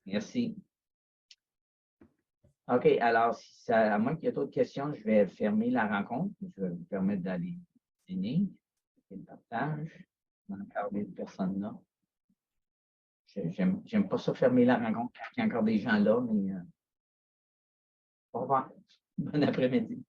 Merci. OK, alors, à moins qu'il y ait d'autres questions, je vais fermer la rencontre. Je vais vous permettre d'aller dîner. Le partage. Il y a encore des personnes là. J'aime pas ça fermer la rencontre quand il y a encore des gens là, mais au revoir. Bon après-midi.